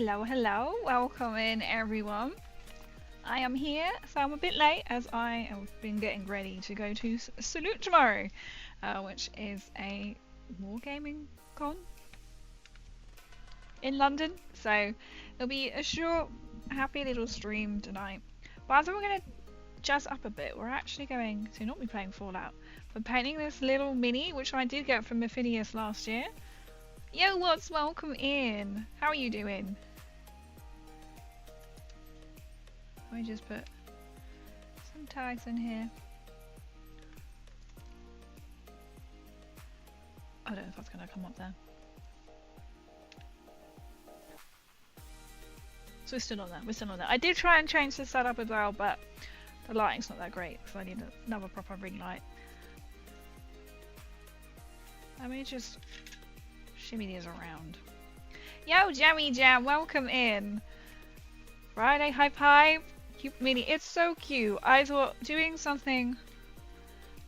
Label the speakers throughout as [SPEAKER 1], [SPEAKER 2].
[SPEAKER 1] Hello, hello. Welcome in, everyone. I am here, so I'm a bit late as I have been getting ready to go to Salute tomorrow, which is a wargaming con in London. So it'll be a short, happy little stream tonight. But I thought we're going to jazz up a bit. We're actually going to not be playing Fallout, but painting this little mini, which I did get from Mephidius last year. Yo, what's welcome in? How are you doing? Let me just put some tags in here. I don't know if that's going to come up there. So we're still on there. We're still on there. I did try and change the setup as well, but the lighting's not that great, so I need another proper ring light. Let me just shimmy these around. Yo, Jammy Jam, welcome in. Friday hype hype. Cute mini, it's so cute. I thought doing something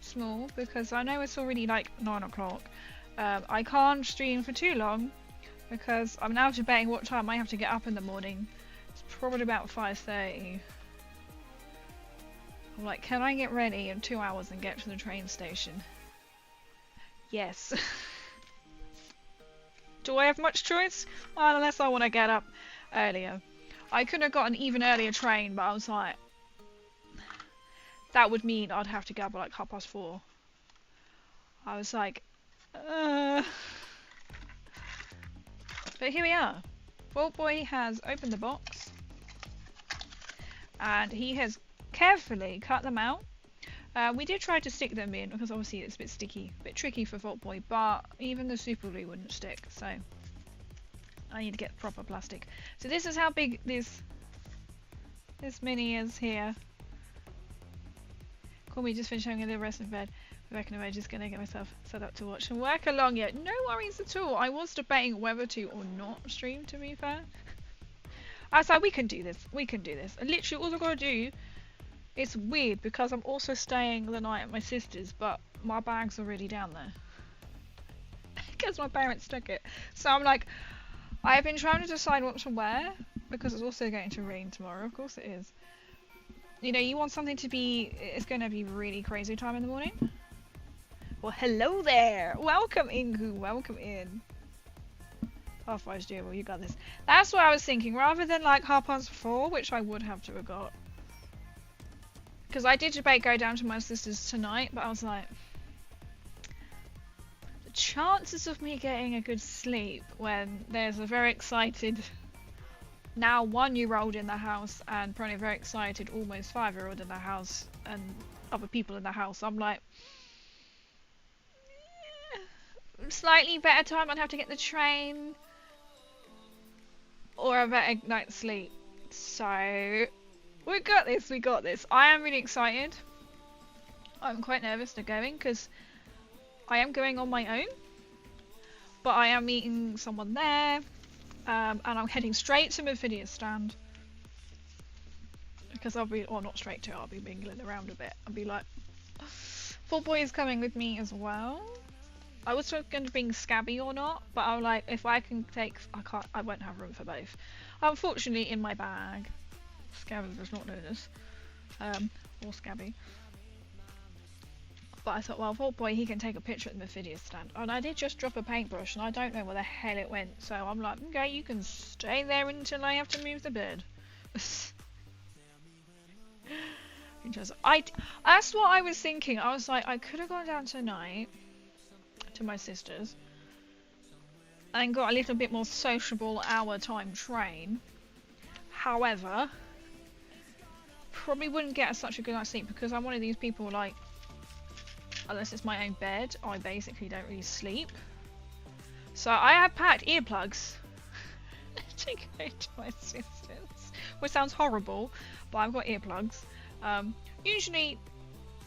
[SPEAKER 1] small because I know it's already like 9 o'clock. I can't stream for too long because I'm now debating what time I have to get up in the morning. It's probably about 5:30. I'm like, can I get ready in 2 hours and get to the train station? Yes. Do I have much choice? Well, unless I want to get up earlier. I could have got an even earlier train, but I was like, that would mean I'd have to get up at like 4:30. I was like, But here we are. Vault Boy has opened the box, and he has carefully cut them out. We did try to stick them in, because obviously it's a bit sticky, a bit tricky for Vault Boy, but even the super glue wouldn't stick, so I need to get proper plastic. So this is how big this mini is here. Call me just finished having a little rest in bed. I reckon I'm just gonna get myself set up to watch and work along yet. No worries at all. I was debating whether to or not stream, to be fair. I was like, we can do this. We can do this. And literally all I've got to do, it's weird because I'm also staying the night at my sister's, but my bag's already down there. Because my parents took it. So I'm like, I've been trying to decide what to wear because it's also going to rain tomorrow. Of course it is. You know, you want something to be, it's going to be really crazy time in the morning. Well, hello there. Welcome, Ingu. Welcome in. 5:30's doable. You got this. That's what I was thinking. Rather than like 4:30, which I would have to have got. Because I did debate go down to my sister's tonight, but I was like, the chances of me getting a good sleep when there's a very excited now 1-year-old in the house and probably a very excited almost 5-year-old in the house and other people in the house, I'm like, slightly better time I'd have to get the train or a better night's sleep. So we got this, we got this. I am really excited. I'm quite nervous to going because I am going on my own, but I am meeting someone there, and I'm heading straight to Mephidius stand because I'll be, or not straight to, I'll be mingling around a bit. I'll be like, Full Boy is coming with me as well. I was going to bring Scabby or not, but I'm like, if I can take, I won't have room for both. Unfortunately, in my bag, Scabby does not know this, or Scabby. But I thought, well, Vault Boy, he can take a picture at the Mephidius stand. And I did just drop a paintbrush, and I don't know where the hell it went. So I'm like, okay, you can stay there until I have to move the bed. That's what I was thinking. I was like, I could have gone down tonight to my sister's and got a little bit more sociable hour time train. However, probably wouldn't get such a good night's sleep because I'm one of these people, like, unless it's my own bed, I basically don't really sleep. So I have packed earplugs to go to my sister's, which sounds horrible, but I've got earplugs. Usually,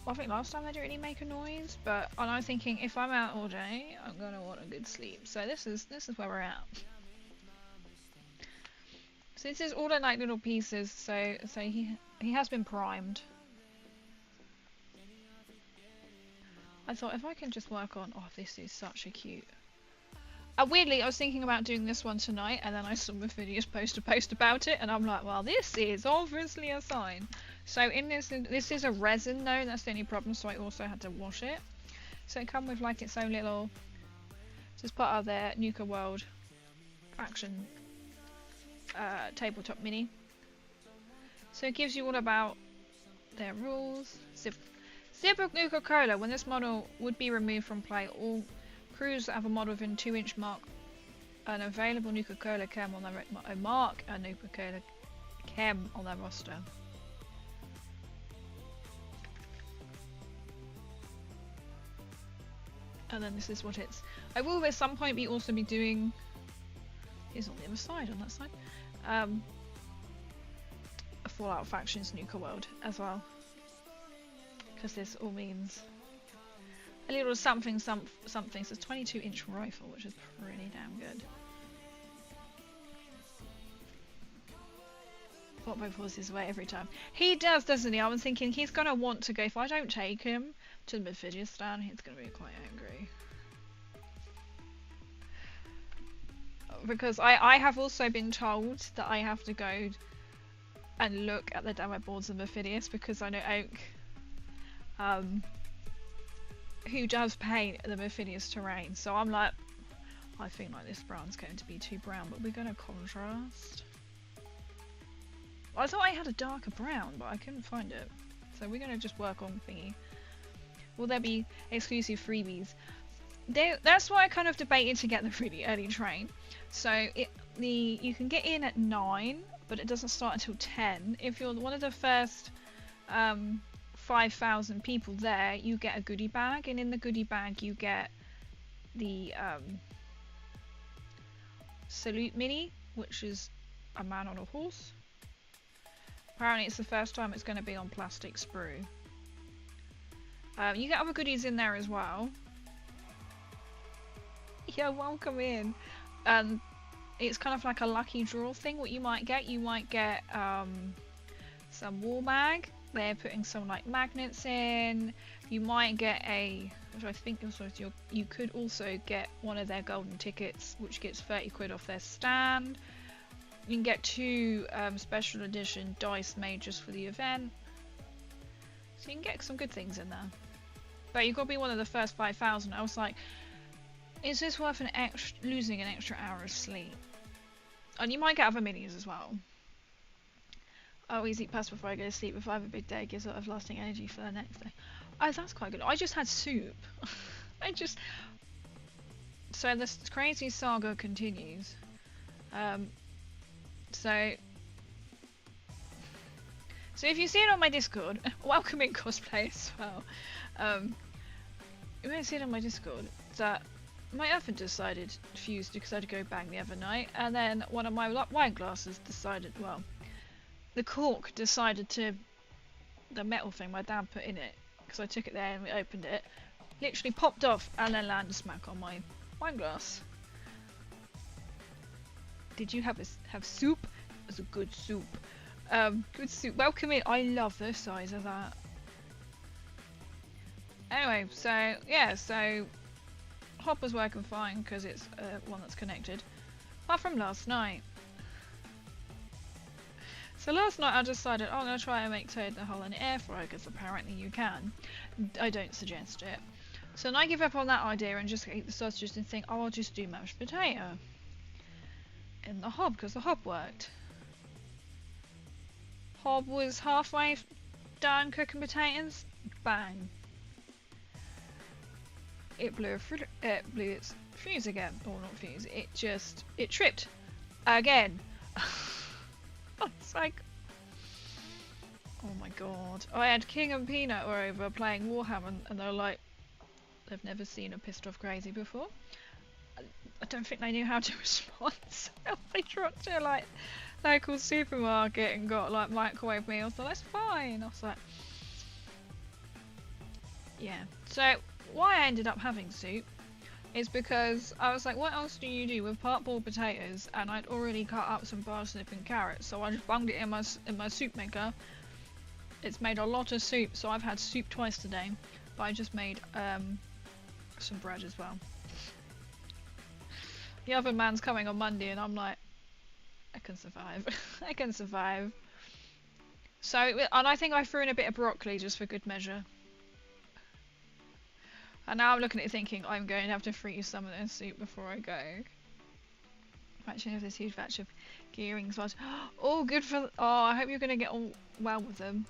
[SPEAKER 1] I think last time they didn't really make a noise, but I'm thinking if I'm out all day, I'm gonna want a good sleep. So this is where we're at. So this is all in like little pieces. So he has been primed. I thought if I can just work on, oh, this is such a cute Weirdly, I was thinking about doing this one tonight, and then I saw the videos post about it, and I'm like, well, this is obviously a sign. So in this is a resin though, that's the only problem, so I also had to wash it. So it comes with like its own little, this is part of their Nuka World faction tabletop mini. So it gives you all about their rules. Zip of Nuka-Cola. When this model would be removed from play, all crews that have a model within 2-inch mark an available Nuka-Cola chem on their mark a Nuka-Cola chem on their roster. And then this is what it's. I will at some point also be doing. Here's on the other side, on that side. A Fallout Factions Nuka World as well, because this all means a little something. So it's a 22-inch rifle, which is pretty damn good. Botbo pulls his weight every time. He does, doesn't he? I was thinking he's gonna want to go. If I don't take him to the Midfidiastan, he's gonna be quite angry. Because I have also been told that I have to go and look at the demo boards of Mephidius, because I know Oak, who does paint the Mephidius terrain. So I'm like, I think like this brown's going to be too brown, but we're going to contrast. I thought I had a darker brown, but I couldn't find it. So we're going to just work on thingy. Will there be exclusive freebies? That's why I kind of debated to get the really early train. So you can get in at 9, but it doesn't start until 10. If you're one of the first 5,000 people there, you get a goodie bag, and in the goodie bag you get the Salute Mini, which is a man on a horse. Apparently it's the first time it's going to be on plastic sprue. You get other goodies in there as well. Yeah, welcome in. It's kind of like a lucky draw thing. What you might get some wall mag. They're putting some like magnets in. You might get which I think also you could also get one of their golden tickets, which gets 30 quid off their stand. You can get 2 special edition dice made just for the event. So you can get some good things in there. But you've got to be one of the first 5,000. I was like, is this worth losing an extra hour of sleep? And you might get other minis as well. I always eat pasta before I go to sleep. If I have a big day, it gives a lot of lasting energy for the next day. Oh, that's quite good. I just had soup. So this crazy saga continues. So if you see it on my Discord, welcome in cosplay as well. You may see it on my Discord that my oven decided fused because I had to go bang the other night, and then one of my wine glasses decided, well, the cork decided to, the metal thing my dad put in it, because I took it there and we opened it, literally popped off and then landed smack on my wine glass. Did you have soup? It was a good soup. Good soup. Welcome in. I love the size of that. Anyway, so yeah, so Hopper's working fine because it's one that's connected. Apart from last night. So last night I decided I'm going to try and make toad the hole in the air fryer, because apparently you can. I don't suggest it. So then I give up on that idea and just eat the sausages and think, oh, I'll just do mashed potato in the hob, because the hob worked. Hob was halfway done cooking potatoes. Bang. It blew its fuse again. Or not fuse. It tripped again. It's like, oh my god. I had King and Peanut were over playing Warhammer, and they're like, they've never seen a pissed off crazy before. I don't think they knew how to respond, so they dropped to like local supermarket and got like microwave meals. So that's fine. I was like, yeah. So why I ended up having soup is because I was like, what else do you do with part boiled potatoes? And I'd already cut up some parsnip and carrots, so I just bunged it in my soup maker. It's made a lot of soup, so I've had soup twice today. But I just made some bread as well. The other man's coming on Monday, and I'm like, I can survive. I can survive. So, and I think I threw in a bit of broccoli just for good measure. And now I'm looking at it thinking, I'm going to have to freeze some of this soup before I go. I actually have this huge batch of gearings. Oh, good for... Oh, I hope you're going to get on well with them.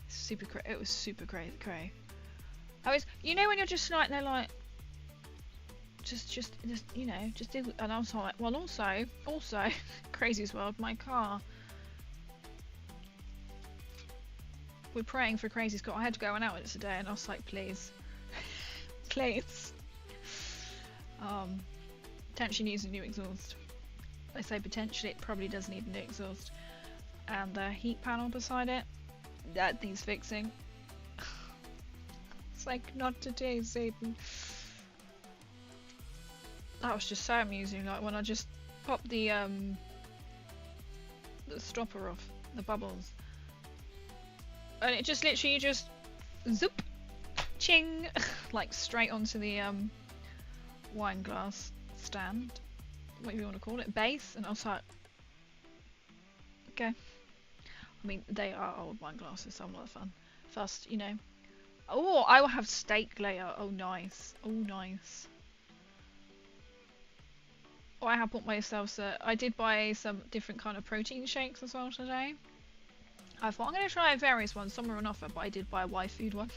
[SPEAKER 1] Super cray. It was super cray. I was... You know when you're just like, they're like... Just, you know, just do... And I was like, well, also, crazy's world, my car... We're praying for Crazy Scott. I had to go out with it today, and I was like, please. Please. Potentially needs a new exhaust. I say potentially, it probably does need a new exhaust. And the heat panel beside it, that needs fixing. It's like, not today, Satan. That was just so amusing, like when I just popped the stopper off, the bubbles. And it just literally just zoop, ching, like straight onto the wine glass stand, whatever you want to call it, base, and I was like, okay. I mean, they are old wine glasses, so I'm not fun. First, you know. Oh, I will have steak later. Oh, nice. Oh, nice. Oh, I have bought myself, I did buy some different kind of protein shakes as well today. I thought I'm going to try various ones, some are on offer, but I did buy a Y Food one.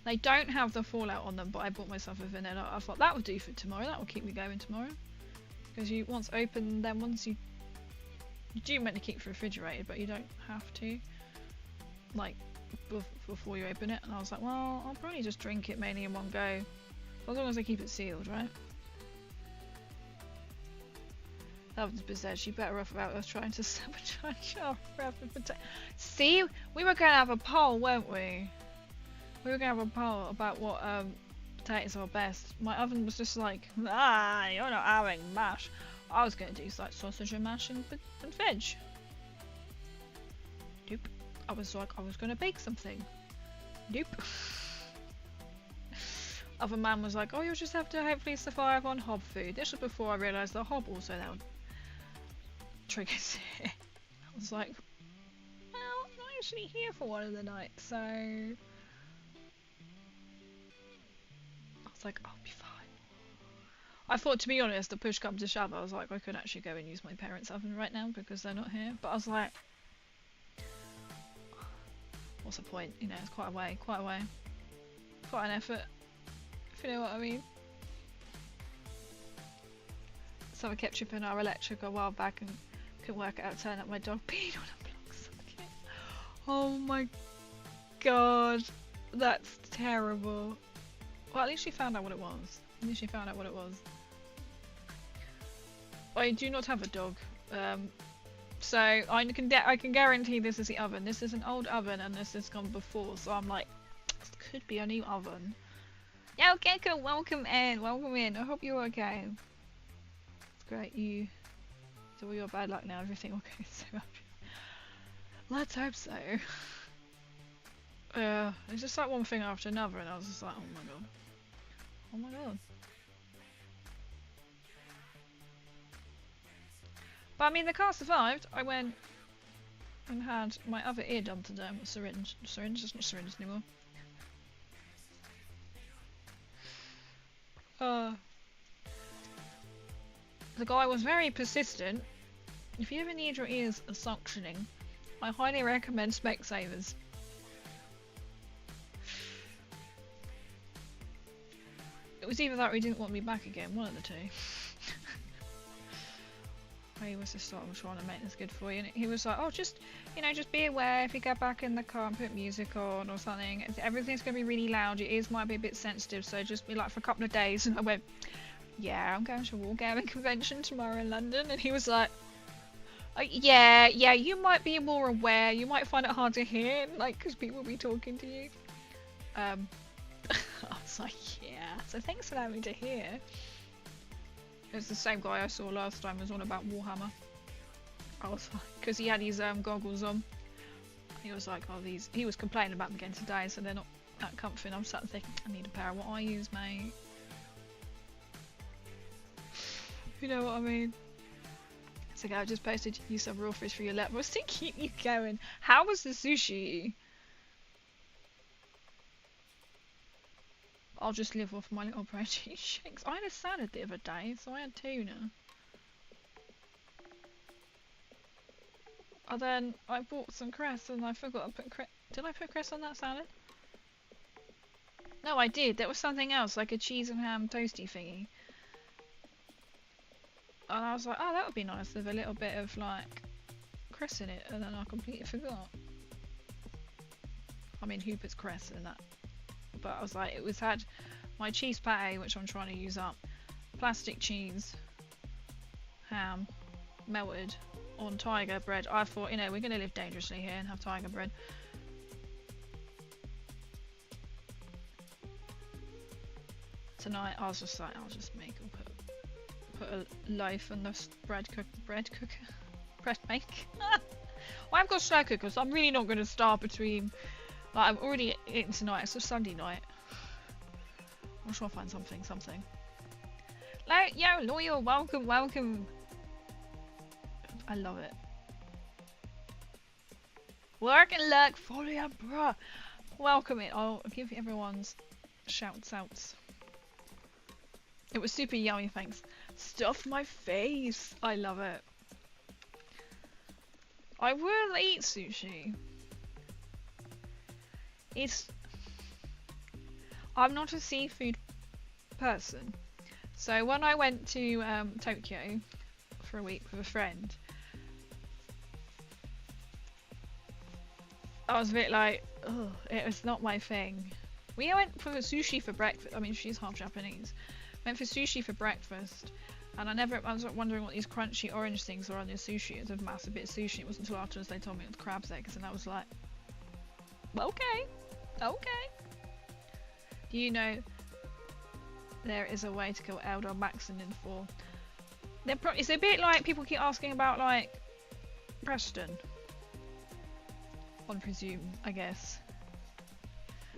[SPEAKER 1] They don't have the Fallout on them, but I bought myself a vanilla. I thought that would do for tomorrow, that will keep me going tomorrow. Because you once open them, once you do meant to keep refrigerated, but you don't have to. Like, before you open it. And I was like, well, I'll probably just drink it mainly in one go. As long as I keep it sealed, right? That was bizarre. She better off about us trying to sabotage our rapid potato. See, we were going to have a poll, weren't we? We were going to have a poll about what potatoes are best. My oven was just like, you're not having mash. I was going to do like sausage and mash and veg. Nope. I was like, I was going to bake something. Nope. Other man was like, oh, you'll just have to hopefully survive on hob food. This was before I realised that hob also now triggers it. I was like, well, I'm not actually here for one of the nights, so I was like, I'll be fine. I thought, to be honest, the push comes to shove, I was like, I could actually go and use my parents' oven right now because they're not here, but I was like, what's the point? You know, it's quite a way, quite an effort, if you know what I mean. So I kept tripping our electric a while back and couldn't work it out, turn up my dog peed on a plug socket. Oh my god, that's terrible. Well, at least she found out what it was. I do not have a dog, so I can guarantee this is the oven. This is an old oven and this has gone before, so I'm like, this could be a new oven. Yeah, okay, cool. Welcome in. I hope you're okay. It's great. So all your bad luck now. Everything will go so much. Let's hope so. It's just like one thing after another, and I was just like, oh my god. Oh my god. But I mean, the car survived. I went and had my other ear done today. A syringe. Syringe? It's not syringe anymore. The guy was very persistent. If you ever need your ears suctioning, I highly recommend Specsavers. It was either that or he didn't want me back again, one of the two. He was just sort of trying to make this good for you, and he was like, oh, just, you know, just be aware if you get back in the car and put music on or something, everything's going to be really loud, your ears might be a bit sensitive, so just be like for a couple of days. And I went, yeah, I'm going to a Wargaming convention tomorrow in London, and he was like, yeah, you might be more aware, you might find it hard to hear, like, because people will be talking to you. I was like, yeah, so thanks for allowing me to hear. It's the same guy I saw last time, was on about Warhammer. I was like, because he had his goggles on. He was like, oh, these, he was complaining about them again today, so they're not that comfy, and I'm sat thinking, I need a pair of what I use, mate. You know what I mean? It's like I just posted you some raw fish for your levels to keep you going. How was the sushi? I'll just live off my little protein shakes. I had a salad the other day, so I had tuna. And then I bought some cress and I forgot to put cress. Did I put cress on that salad? No, I did. There was something else, like a cheese and ham toasty thingy. And I was like, oh, that would be nice with a little bit of like cress in it, and then I completely forgot. I mean, who puts cress in that? But I was like, it was had my cheese pate, which I'm trying to use up, plastic cheese, ham, melted on tiger bread. I thought, you know, we're going to live dangerously here and have tiger bread. Tonight I was just like, I'll just make and put a loaf on the bread make. Well, I've got slow cookers, so I'm really not going to start between. Like, I'm already eating tonight. It's a Sunday night. I'm sure I'll find something. Yo, loyal, welcome. I love it. Work and luck, follow ya, bruh. Welcome it. I'll give everyone's shouts outs. It was super yummy, thanks. Stuffed my face. I love it. I will eat sushi. I'm not a seafood person. So when I went to Tokyo for a week with a friend, I was a bit like, ugh, it was not my thing. We went for sushi for breakfast. I mean, she's half Japanese. Went for sushi for breakfast, and I was wondering what these crunchy orange things were on this sushi. It was a massive bit of sushi. It wasn't until afterwards they told me it was crab's eggs, and I was like, okay. Do you know there is a way to kill Elder Maxinin for? It's a bit like people keep asking about, like, Preston. On presume, I guess.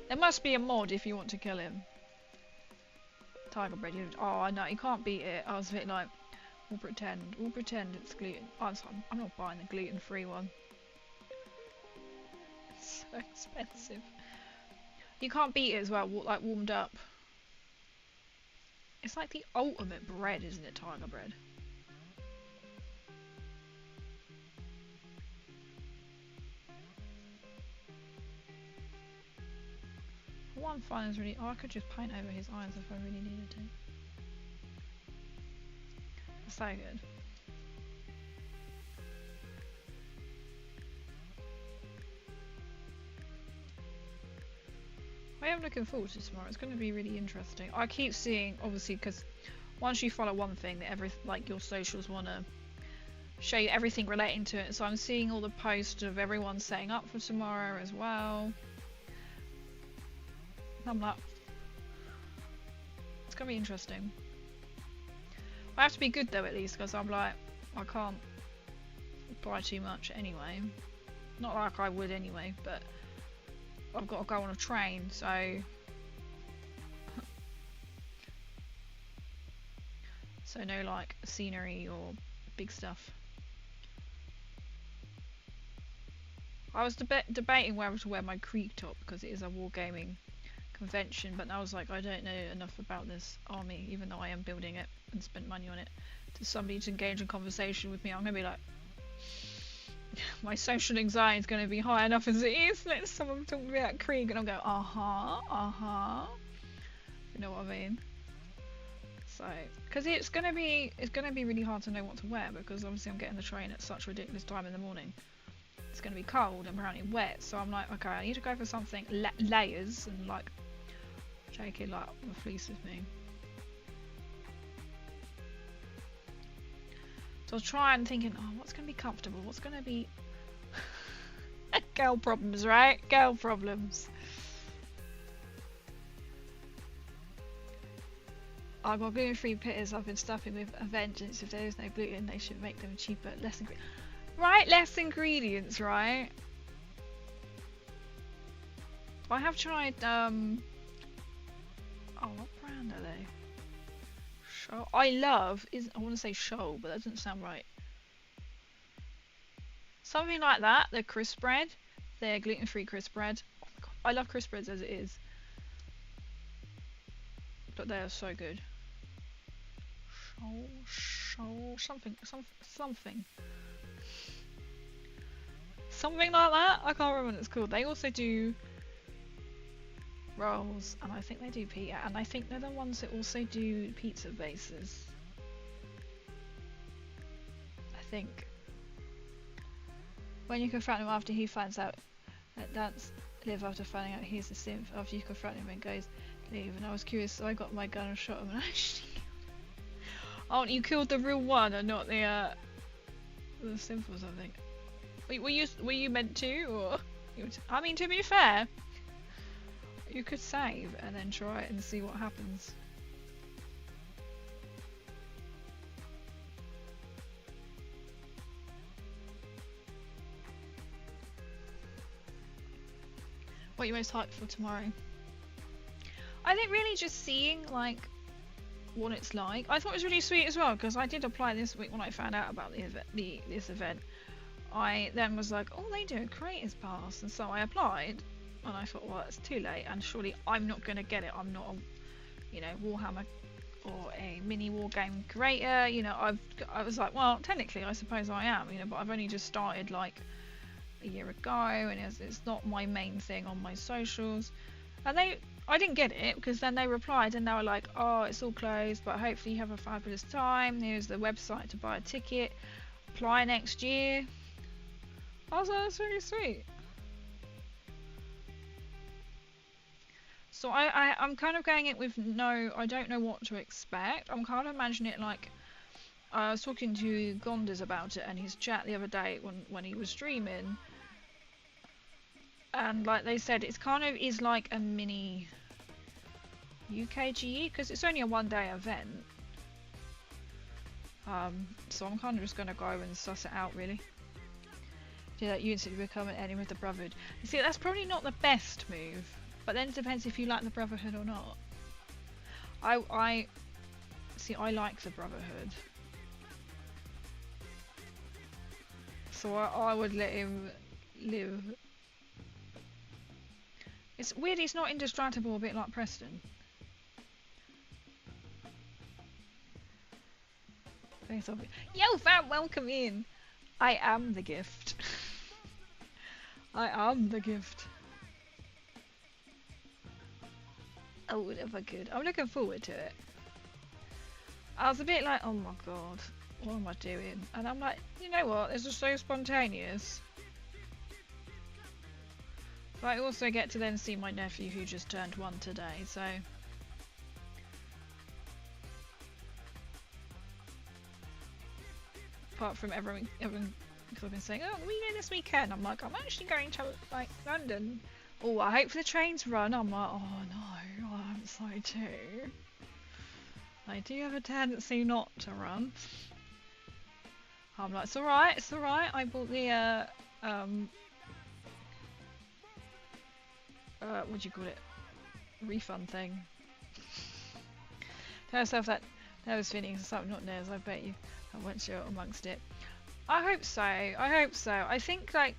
[SPEAKER 1] There must be a mod if you want to kill him. Tiger bread. Oh, no, you can't beat it. I was a bit like, we'll pretend it's gluten. Oh, I'm not buying the gluten-free one. It's so expensive. You can't beat it as well, like warmed up. It's like the ultimate bread, isn't it, tiger bread? What I'm finding is really... Oh, I could just paint over his eyes if I really needed to. That's so good. I am looking forward to tomorrow. It's going to be really interesting. I keep seeing, obviously, because once you follow one thing, that like your socials want to show you everything relating to it. So I'm seeing all the posts of everyone setting up for tomorrow as well. I'm like, it's going to be interesting. I have to be good though, at least, because I'm like, I can't buy too much anyway. Not like I would anyway, but I've got to go on a train, so no like scenery or big stuff. I was debating whether to wear my creek top because it is a wargaming convention, but I was like, I don't know enough about this army, even though I am building it and spent money on it, to somebody to engage in conversation with me. I'm gonna be like, my social anxiety is going to be high enough as it is. Let someone talk to me about Krieg and I'll go, you know what I mean? So, because it's gonna be really hard to know what to wear, because obviously I'm getting the train at such a ridiculous time in the morning. It's gonna be cold and apparently wet, so I'm like, okay, I need to go for something layers and like take it like a fleece with me. So I was trying thinking, oh, what's gonna be comfortable? What's gonna be girl problems, right? Girl problems. I've got gluten-free pitters I've been stuffing with a vengeance. If there is no gluten, they should make them cheaper, less ingredients. Right, less ingredients, right? I have tried, oh, what brand are they? Shoal. I love. I want to say shoal, but that doesn't sound right. Something like that. The crisp bread. They're gluten-free crisp bread. Oh my god, I love crisp breads as it is, but they are so good. Shoal, something like that. I can't remember what it's called. They also do rolls, and I think they do pizza, and I think they're the ones that also do pizza bases. I think. When you confront him after he finds out that that's live after finding out he's a simp, after you confront him and goes leave, and I was curious, so I got my gun and shot him and actually oh, you killed the real one and not the simp or something. Were you meant to, or I mean, to be fair, you could save and then try it and see what happens. What are you most hyped for tomorrow? I think really just seeing like what it's like. I thought it was really sweet as well, because I did apply this week when I found out about this event. I then was like, oh, they do a creators pass, and so I applied, and I thought, well, it's too late, and surely I'm not going to get it. I'm not a, Warhammer or a mini war game creator. I was like, well, technically I suppose I am, but I've only just started like a year ago, and it's not my main thing on my socials. And I didn't get it, because then they replied and they were like, oh, it's all closed, but hopefully you have a fabulous time. Here's the website to buy a ticket, apply next year. I was like, that's really sweet. So I'm kind of going it with I don't know what to expect. I'm kind of imagining it like, I was talking to Gondas about it and his chat the other day when he was streaming, and like they said, it's kind of is like a mini UKGE, because it's only a one-day event. So I'm kind of just gonna go and suss it out, really. Do that, you instantly become an enemy with the Brotherhood. You see, that's probably not the best move, but then it depends if you like the Brotherhood or not. I like the Brotherhood, so I would let him live. It's weird he's not indestructible, a bit like Preston. Yo fam, welcome in! I am the gift. I am the gift. Oh, if I could. I'm looking forward to it. I was a bit like, oh my god, what am I doing? And I'm like, you know what, this is so spontaneous. But I also get to then see my nephew who just turned 1 today, so... Apart from everyone, because I've been saying, oh, we go this weekend. I'm like, I'm actually going to like London. Oh, I hope for the trains run. I'm like, oh no, I'm sorry too. They do have a tendency not to run. I'm like, it's alright, it's alright. I bought the what do you call it? Refund thing. Tell yourself that nervous feelings are something not nerves, I bet you. Once you're amongst it. I hope so. I hope so. I think like,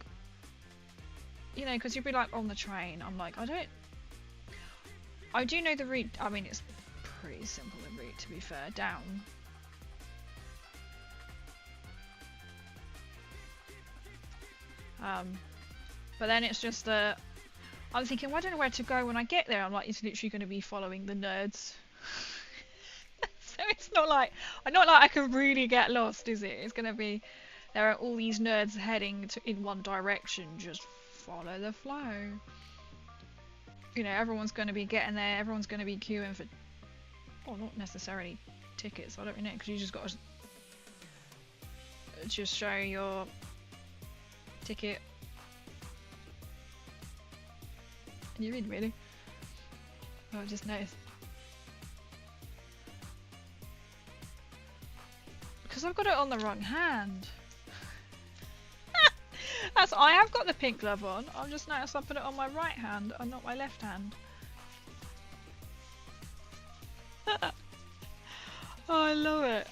[SPEAKER 1] because you'd be like on the train. I'm like, I do know the route. I mean, it's pretty simple, the route, to be fair, down. But then it's just I'm thinking, well, I don't know where to go when I get there. I'm like, it's literally going to be following the nerds. So it's not like I can really get lost, is it? It's gonna be, there are all these nerds heading in one direction. Just follow the flow. Everyone's gonna be getting there. Everyone's gonna be queuing for, well, not necessarily tickets. I don't really know, because you just got to just show your ticket and you're in, really. Oh, I just noticed. Because I've got it on the wrong hand. I have got the pink glove on. I've just noticed I put it on my right hand and not my left hand. Oh, I love it.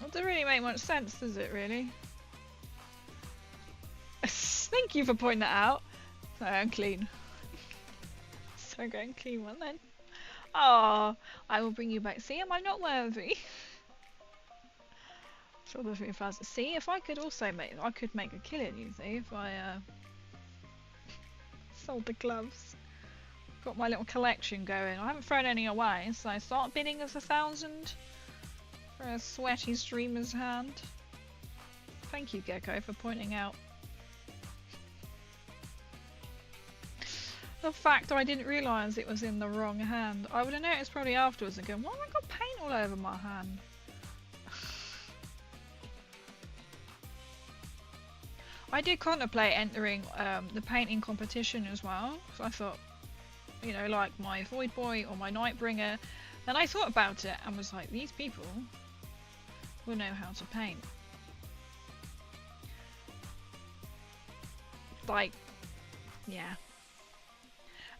[SPEAKER 1] It doesn't really make much sense, does it, really? Thank you for pointing that out. So I'm clean. So go and clean one then. Oh, I will bring you back. See, am I not worthy? Sure, the 3,000. See, if I could also I could make a killing, you see, if I sold the gloves. Got my little collection going. I haven't thrown any away, so I start bidding us 1,000 for a sweaty streamer's hand. Thank you, Gecko, for pointing out the fact I didn't realise it was in the wrong hand. I would have noticed probably afterwards and going, why have I got paint all over my hand? I did contemplate entering the painting competition as well, so I thought, you know, like my Void Boy or my Nightbringer. Then I thought about it and was like, these people will know how to paint. Like, yeah.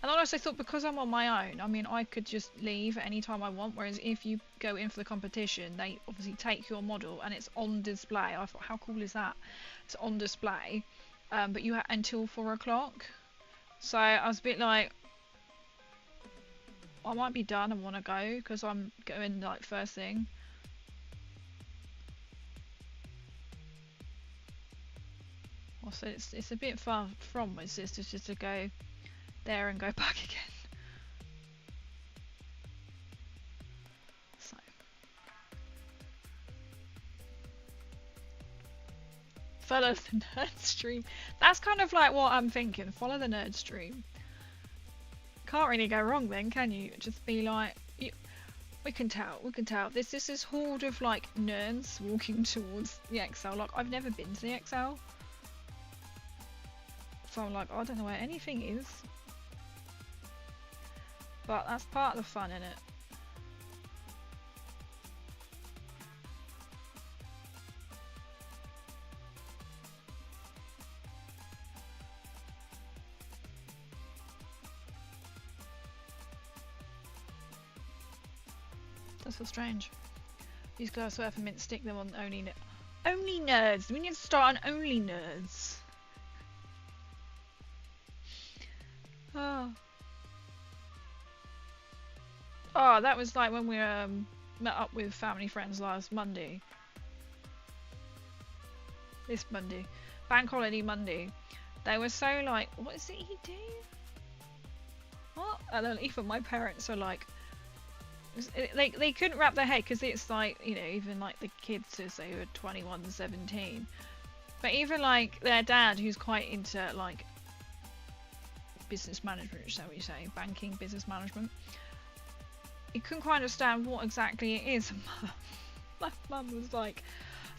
[SPEAKER 1] And I also thought, because I'm on my own, I mean, I could just leave at any time I want, whereas if you go in for the competition, they obviously take your model and it's on display. I thought, how cool is that? It's on display, but you have until 4 o'clock. So I was a bit like, I might be done and want to go, because I'm going like first thing. Also, it's a bit far from my sisters just to go there and go back again. So, follow the nerd stream. That's kind of like what I'm thinking. Follow the nerd stream. Can't really go wrong then, can you? Just be like, we can tell. This is horde of like nerds walking towards the XL. Like, I've never been to the XL, so I'm like, I don't know where anything is. But that's part of the fun, innit? That's so strange. These guys swear for mint, stick them on only nerds. We need to start on only nerds. Oh. Oh, that was like when we met up with family friends last Monday. This Monday. Bank holiday Monday. They were so like, what is it you do? What? And then even my parents are like, they couldn't wrap their head, because it's like, you know, even like the kids as they were 21 and 17. But even like their dad, who's quite into like business management, shall we say, banking, business management, he couldn't quite understand what exactly it is. My mum was like,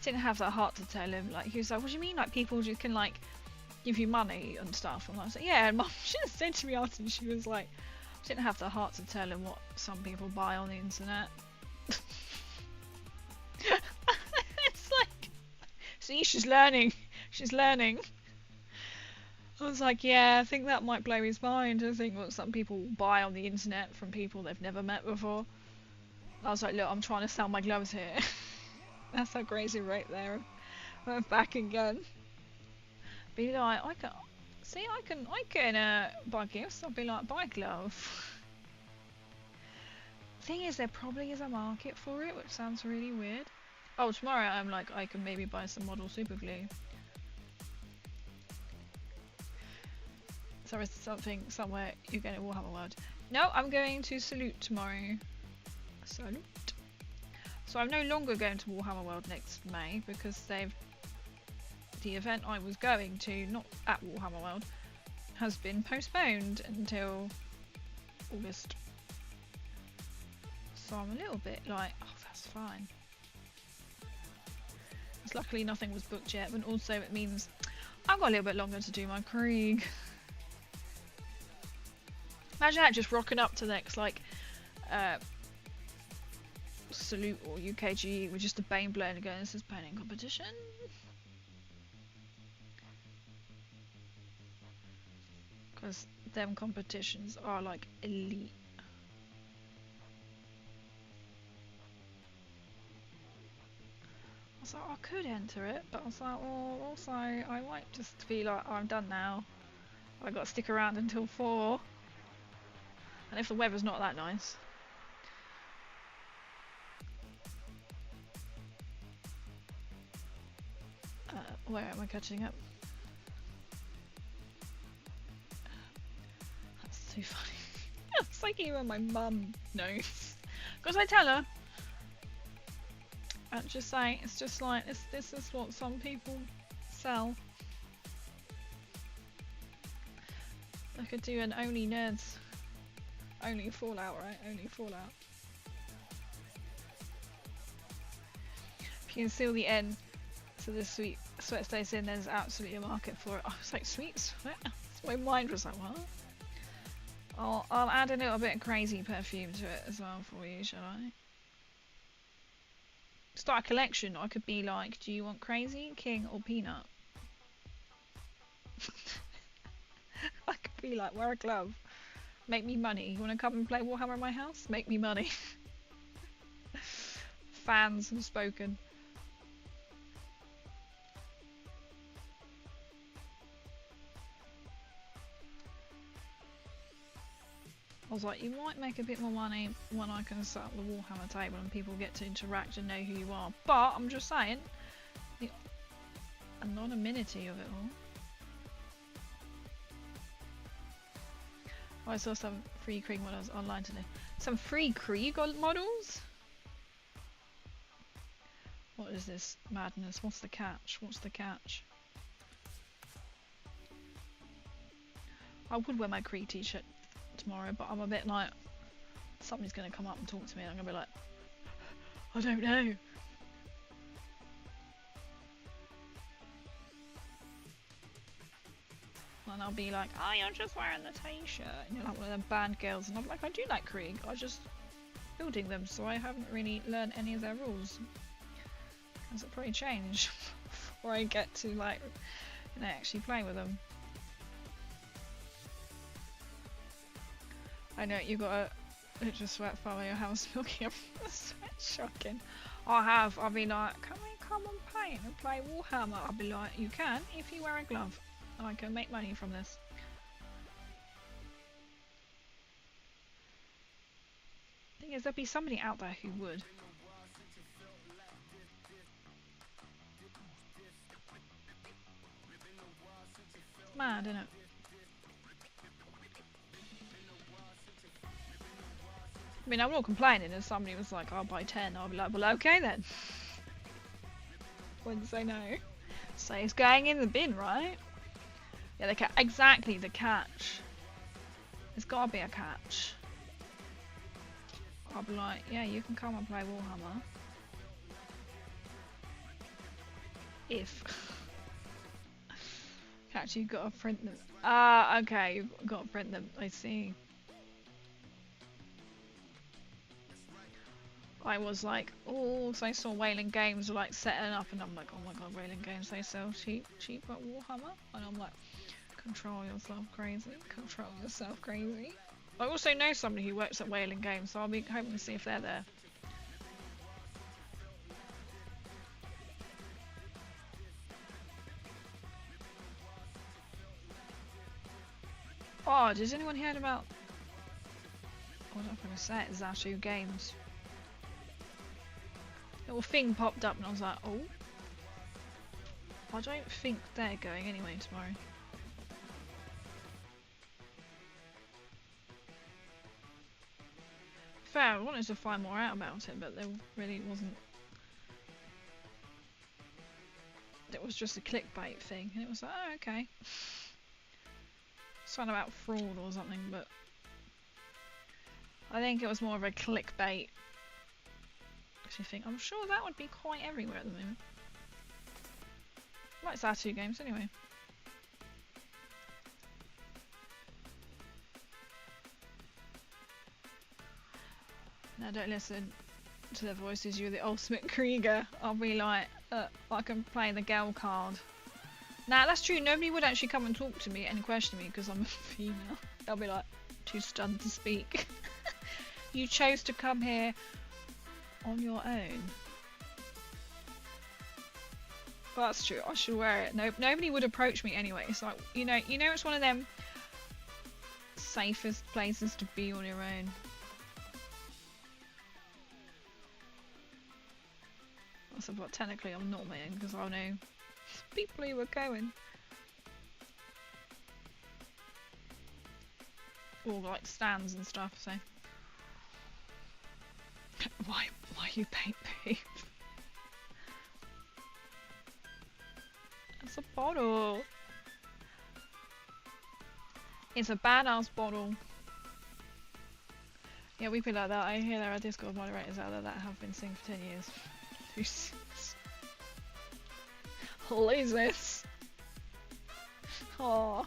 [SPEAKER 1] I didn't have the heart to tell him. Like, he was like, what do you mean? Like, people just can like give you money and stuff? And I was like, yeah. And Mum just said to me after, and she was like, I didn't have the heart to tell him what some people buy on the internet. It's like, see, she's learning. She's learning. I was like, yeah, I think that might blow his mind. I think what some people buy on the internet from people they've never met before. I was like, look, I'm trying to sell my gloves here. That's how crazy right there. I'm back again. Be like, I can see, I can buy gifts. I'll be like, buy a glove. Thing is, there probably is a market for it, which sounds really weird. Oh, tomorrow I'm like, I can maybe buy some model super glue. So is something somewhere you're going to Warhammer World? No, I'm going to Salute tomorrow. Salute. So I'm no longer going to Warhammer World next May, because the event I was going to, not at Warhammer World, has been postponed until August. So I'm a little bit like, oh, that's fine. Because luckily nothing was booked yet, but also it means I've got a little bit longer to do my Krieg. Imagine that, just rocking up to the next, like, Salute or UKG with just a Baneblade and going, this is painting competition. Because them competitions are, like, elite. So I could enter it, but I was like, well, also I might just be like, oh, I'm done now. I got to stick around until 4. And if the weather's not that nice. Where am I catching up? That's too funny. It's like even my mum knows. Because I tell her. I'm just saying, it's just like, this is what some people sell. I could do an only nerds. Only Fallout, right? Only Fallout. If you can seal the N, so the sweat stays in, there's absolutely a market for it. I was like, sweet sweat? My mind was like, what? I'll add a little bit of crazy perfume to it as well for you, shall I? Start a collection. I could be like, do you want crazy, king, or peanut? I could be like, wear a glove. Make me money. You want to come and play Warhammer in my house? Make me money. Fans have spoken. I was like, you might make a bit more money when I can set up the Warhammer table and people get to interact and know who you are. But I'm just saying, the anonymity of it all. Oh, I saw some free Krieg models online today. Some free Krieg models? What is this madness? What's the catch? What's the catch? I would wear my Krieg t-shirt tomorrow, but I'm a bit like, somebody's going to come up and talk to me and I'm going to be like, I don't know. And I'll be like, oh, you're just wearing the t-shirt. And you're like one of them band girls. And I'm like, I do like Krieg. I just building them, so I haven't really learned any of their rules. Because it'll probably change before I get to, like, you know, actually play with them. I know, you got a just sweat follow your house milking up the sweat shocking. I'll be like, can we come and paint and play Warhammer? I'll be like, you can if you wear a glove. I can make money from this. Thing is, there'll be somebody out there who would. It's mad, isn't it? I mean, I'm not complaining if somebody was like, I'll buy 10, I'll be like, well, okay then. Wouldn't say no. So it's going in the bin, right? Yeah, exactly, the catch. There's gotta be a catch. I'll be like, yeah, you can come and play Warhammer. If. Catch, you've got to print them. Ah, okay, you've got to print them, I see. I was like, oh, so I saw Whaling Games were like setting up, and I'm like, oh my god, Whaling Games, they sell cheap at Warhammer, and I'm like, control yourself, crazy, control yourself, crazy. I also know somebody who works at Whaling Games, so I'll be hoping to see if they're there. Oh, does anyone hear about? What was I going to say? Zatu Games. Little thing popped up and I was like, oh. I don't think they're going anyway tomorrow. Fair, I wanted to find more out about it, but there really wasn't. It was just a clickbait thing, and it was like, oh, okay. Something about fraud or something, but I think it was more of a clickbait. Actually, think I'm sure that would be quite everywhere at the moment. Like Zatu Games, anyway. Now don't listen to their voices. You're the ultimate Krieger. I'll be like, I can play the girl card. Nah, that's true. Nobody would actually come and talk to me and question me because I'm a female. They'll be like, too stunned to speak. You chose to come here on your own. Well, that's true. I should wear it. No, nobody would approach me anyway. It's like, it's one of them safest places to be on your own. So, but technically I'm not mean because I know people who were going. Or like stands and stuff, so. Why you paint me? It's a bottle. It's a badass bottle. Yeah, we be like that. I hear there are Discord moderators out there that have been singing for 10 years. Losers. Aww.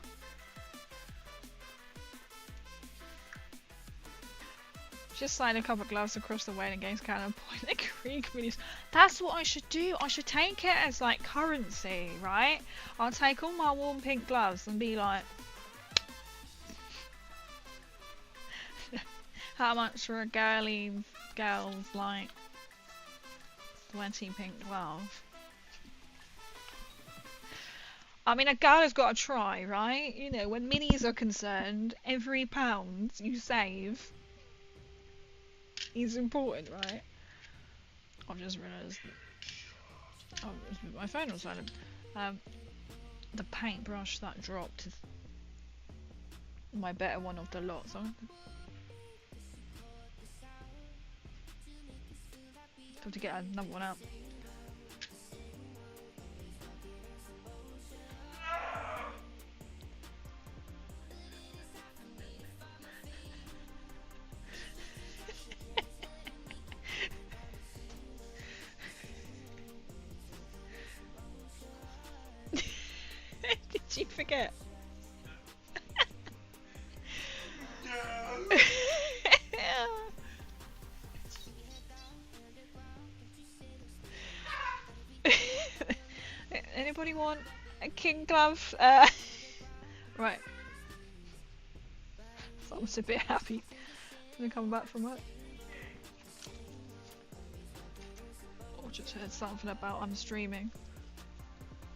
[SPEAKER 1] Just sign a couple of gloves across the way and games can and point the Krieg minis. That's what I should do. I should take it as like currency, right? I'll take all my warm pink gloves and be like, how much for a girl's like sweaty pink glove? I mean, a girl has got to try, right? You know, when minis are concerned, every pound you save is important, right? I've just realised. Oh, my phone was silent. The paintbrush that dropped is my better one of the lot, so have to get another one out. Did you forget? Anybody want a king glove? Right. So I'm just a bit happy to come back from work. Or just heard something about I'm streaming.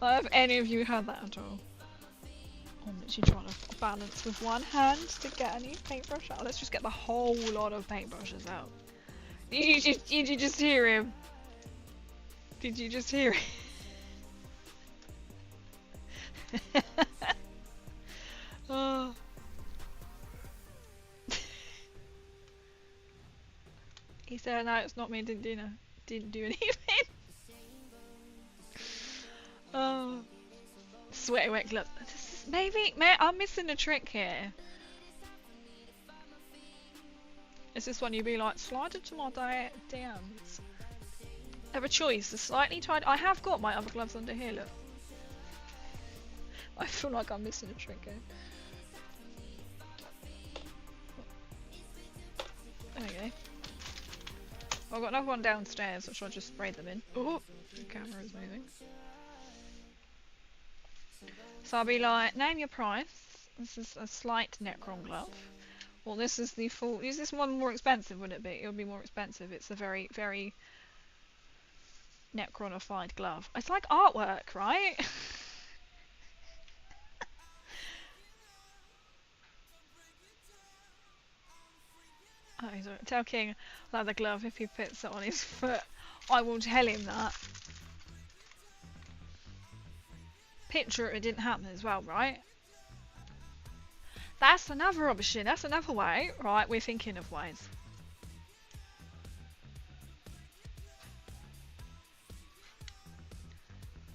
[SPEAKER 1] Have any of you heard that at all? I'm literally trying to balance with one hand to get a new paintbrush out. Let's just get the whole lot of paintbrushes out. Did you just hear him? Did you just hear it? Oh. He said, no, it's not me, didn't do anything. Oh. Sweaty wet gloves. Maybe I'm missing a trick here. Is this one you'd be like, slide into my DMs? Have a choice, a slightly tied. I have got my other gloves under here, look. I feel like I'm missing a trick here. There we go. I've got another one downstairs, which I'll just spray them in. Oh, the camera is moving. So I'll be like, name your price. This is a slight Necron glove. Well, this is the full. Is this one more expensive? Would it be? It would be more expensive. It's a very, very Necronified glove. It's like artwork, right? Oh, sorry. Tell King leather glove if he puts it on his foot. I will tell him that. Picture it didn't happen as well, right? That's another option. That's another way. Right, we're thinking of ways.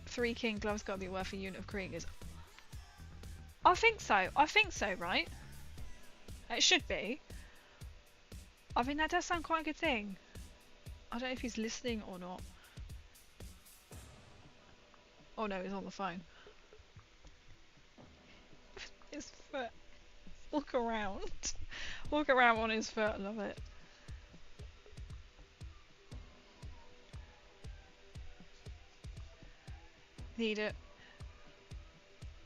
[SPEAKER 1] Three king gloves got to be worth a unit of Kriegers. I think so. I think so, right? It should be. I mean, that does sound quite a good thing. I don't know if he's listening or not. Oh no, he's on the phone. His foot. Walk around. Walk around on his foot. Love it. Need it.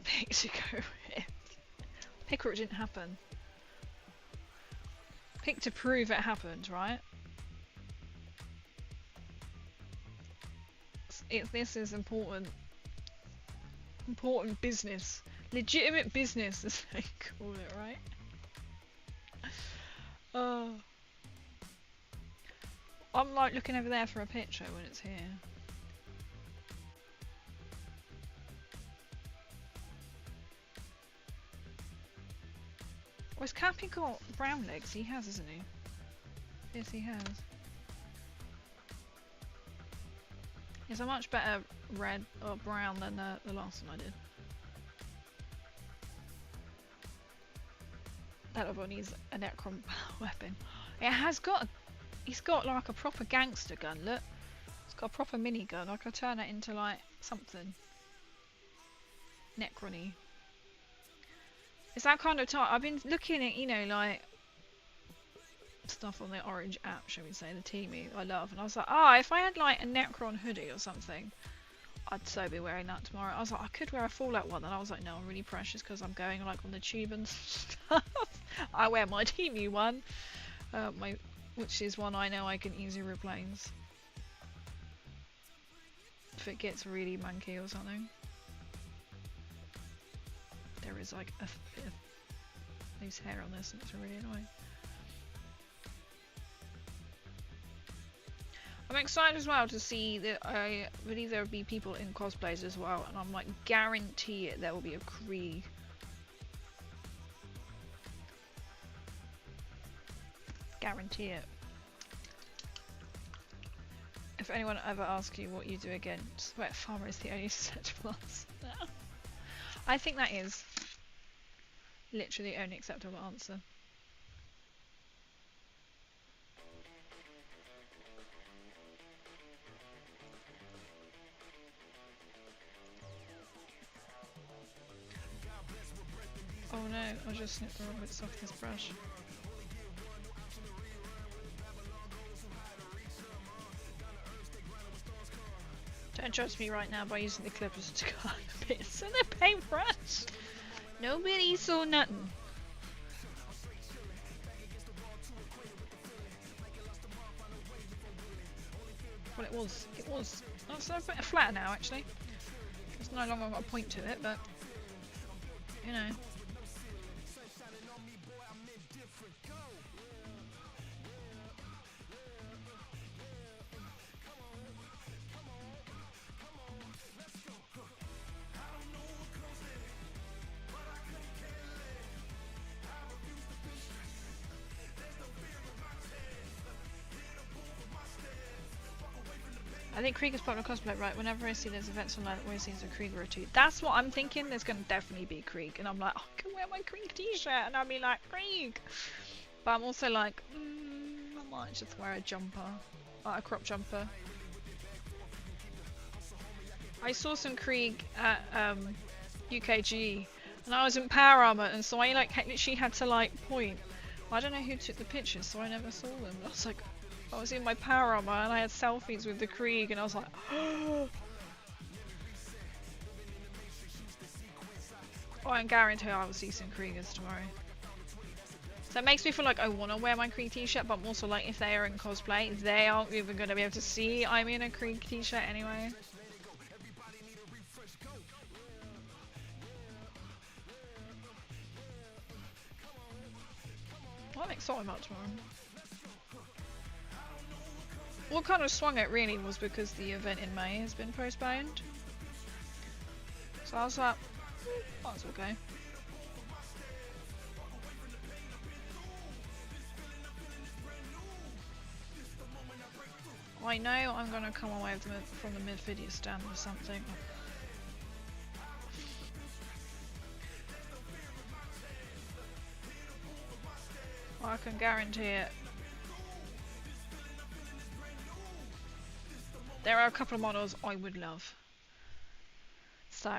[SPEAKER 1] Pick to go with. Pick or it didn't happen. Pick to prove it happened, right? This is important Important business. Legitimate business, as they call it, right? Oh. I'm like looking over there for a picture when it's here. Well, has Cappy got brown legs? He has, isn't he? Yes, he has. He's a much better red or brown than the last one I did. That other one needs a Necron weapon. It has got, he's got like a proper gangster gun, look. It's got a proper minigun. I could turn it into like something. Necron-y. It's that kind of type. I've been looking at, you know, like stuff on the Orange app, shall we say, the Teemu I love, and I was like, if I had like a Necron hoodie or something, I'd so be wearing that tomorrow. I was like, I could wear a Fallout one, and I was like, no, I'm really precious because I'm going like on the tube and stuff. I wear my Teemu one, which is one I know I can easily replace if it gets really manky or something. There is like a bit of loose hair on this, and it's really annoying. I'm excited as well to see that I believe there will be people in cosplays as well, and I'm like, guarantee it, there will be a Krieg. Guarantee it. If anyone ever asks you what you do again, Sweat Farmer is the only acceptable answer. I think that is literally the only acceptable answer. Oh no, I just snipped the wrong bits off this brush. Don't judge me right now by using the clippers to cut bits of the paintbrush. Nobody saw nothing. Well, it was. It's a bit flatter now, actually. It's no longer got a point to it, but you know. I think Krieg is part of cosplay, right? Whenever I see those events online, it always seems a Krieg or a two. That's what I'm thinking. There's going to definitely be Krieg, and I'm like, I can wear my Krieg t-shirt, and I'll be like, Krieg. But I'm also like, I might just wear a jumper, like a crop jumper. I saw some Krieg at UKG, and I was in power armor, and so I like literally had to like point. I don't know who took the pictures, so I never saw them. I was like, I was in my power armor and I had selfies with the Krieg, and I was like, oh, I guarantee I will see some Kriegers tomorrow. So it makes me feel like I want to wear my Krieg t-shirt, but I'm also like, if they are in cosplay, they aren't even going to be able to see I'm in a Krieg t-shirt anyway. I'm excited about tomorrow. What kind of swung it really was because the event in May has been postponed. So I was like, might as well go. I know I'm gonna come away from the mid-video stand or something. I can guarantee it. There are a couple of models I would love. So,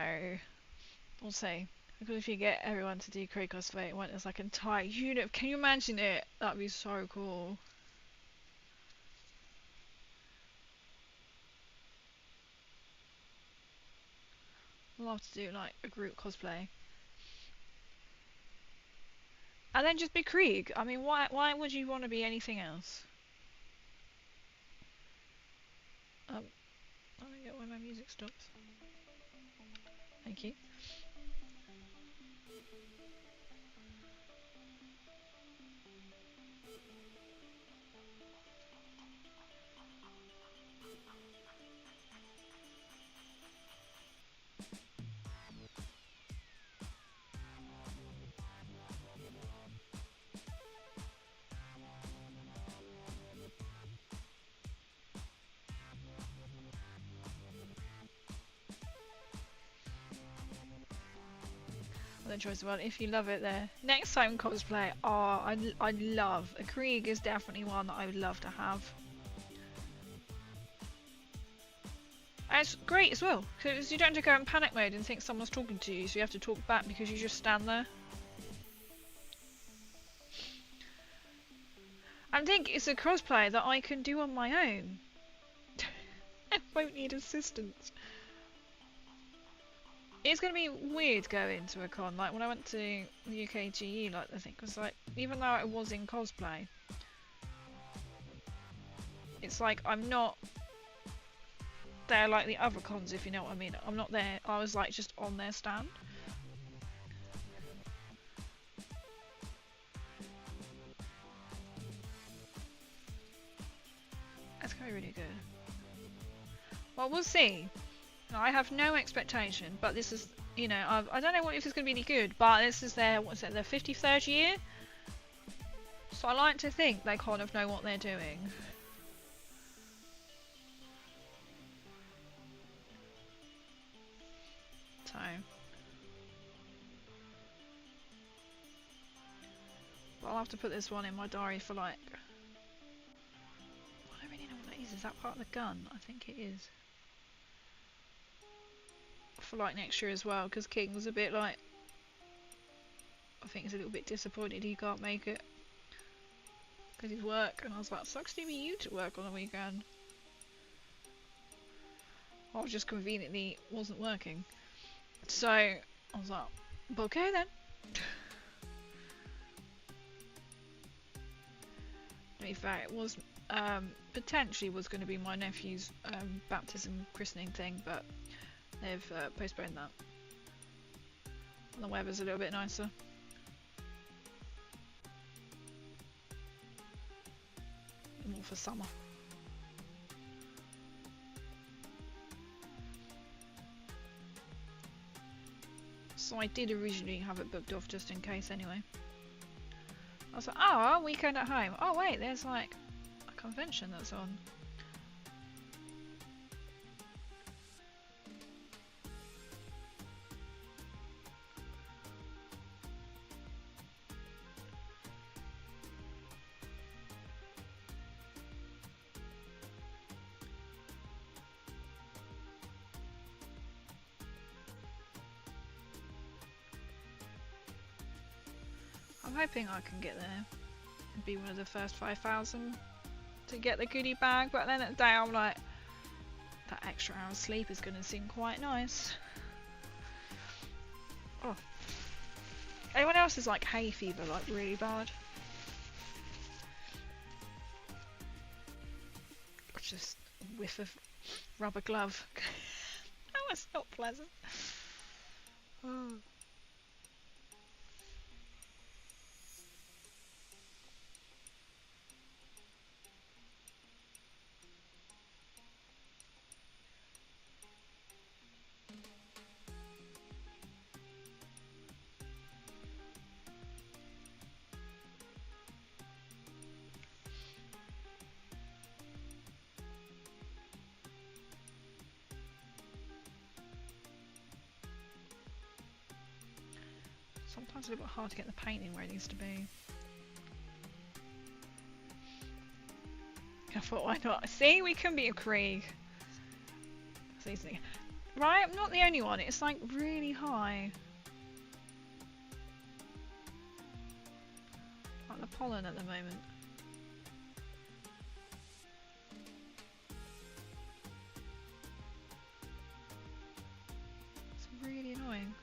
[SPEAKER 1] we'll see. Because if you get everyone to do Krieg cosplay, it went as like an entire unit. Can you imagine it? That'd be so cool. I'd love to do like a group cosplay. And then just be Krieg. I mean, why would you want to be anything else? I don't get why my music stops. Thank you. Other choice one if you love it there. Next time cosplay. Oh, I love a Krieg is definitely one that I would love to have. And it's great as well because you don't have to go in panic mode and think someone's talking to you, so you have to talk back because you just stand there. I think it's a cosplay that I can do on my own. I won't need assistance. It's gonna be weird going to a con. Like when I went to the UKGE, like I think was like, even though I was in cosplay, it's like I'm not there like the other cons, if you know what I mean. I'm not there. I was like just on their stand. That's gonna be really good. Well, we'll see. I have no expectation, but this is, you know, I don't know what if it's going to be any good, but this is their, what's it, their 53rd year? So I like to think they kind of know what they're doing. So. But I'll have to put this one in my diary for like, I don't really know what that is. Is that part of the gun? I think it is. For like next year as well, because King's a bit like, I think he's a little bit disappointed he can't make it because he's work, and I was like, sucks to be you to work on the weekend. I was just conveniently wasn't working, so I was like, okay then. To be fair, it was potentially was going to be my nephew's baptism christening thing, but they've postponed that. And the weather's a little bit nicer. More for summer. So I did originally have it booked off just in case anyway. I was like, oh, a weekend at home. Oh wait, there's like a convention that's on. I'm hoping I can get there and be one of the first 5,000 to get the goodie bag, but then at the day I'm like, that extra hour of sleep is going to seem quite nice. Oh. Anyone else is like hay fever, like really bad? Or just a whiff of rubber glove. That was not pleasant. Oh. Sometimes it's a little bit hard to get the painting where it needs to be. I thought, why not? See, we can be a Krieg. Right, I'm not the only one. It's like really high. Like the pollen at the moment. It's really annoying.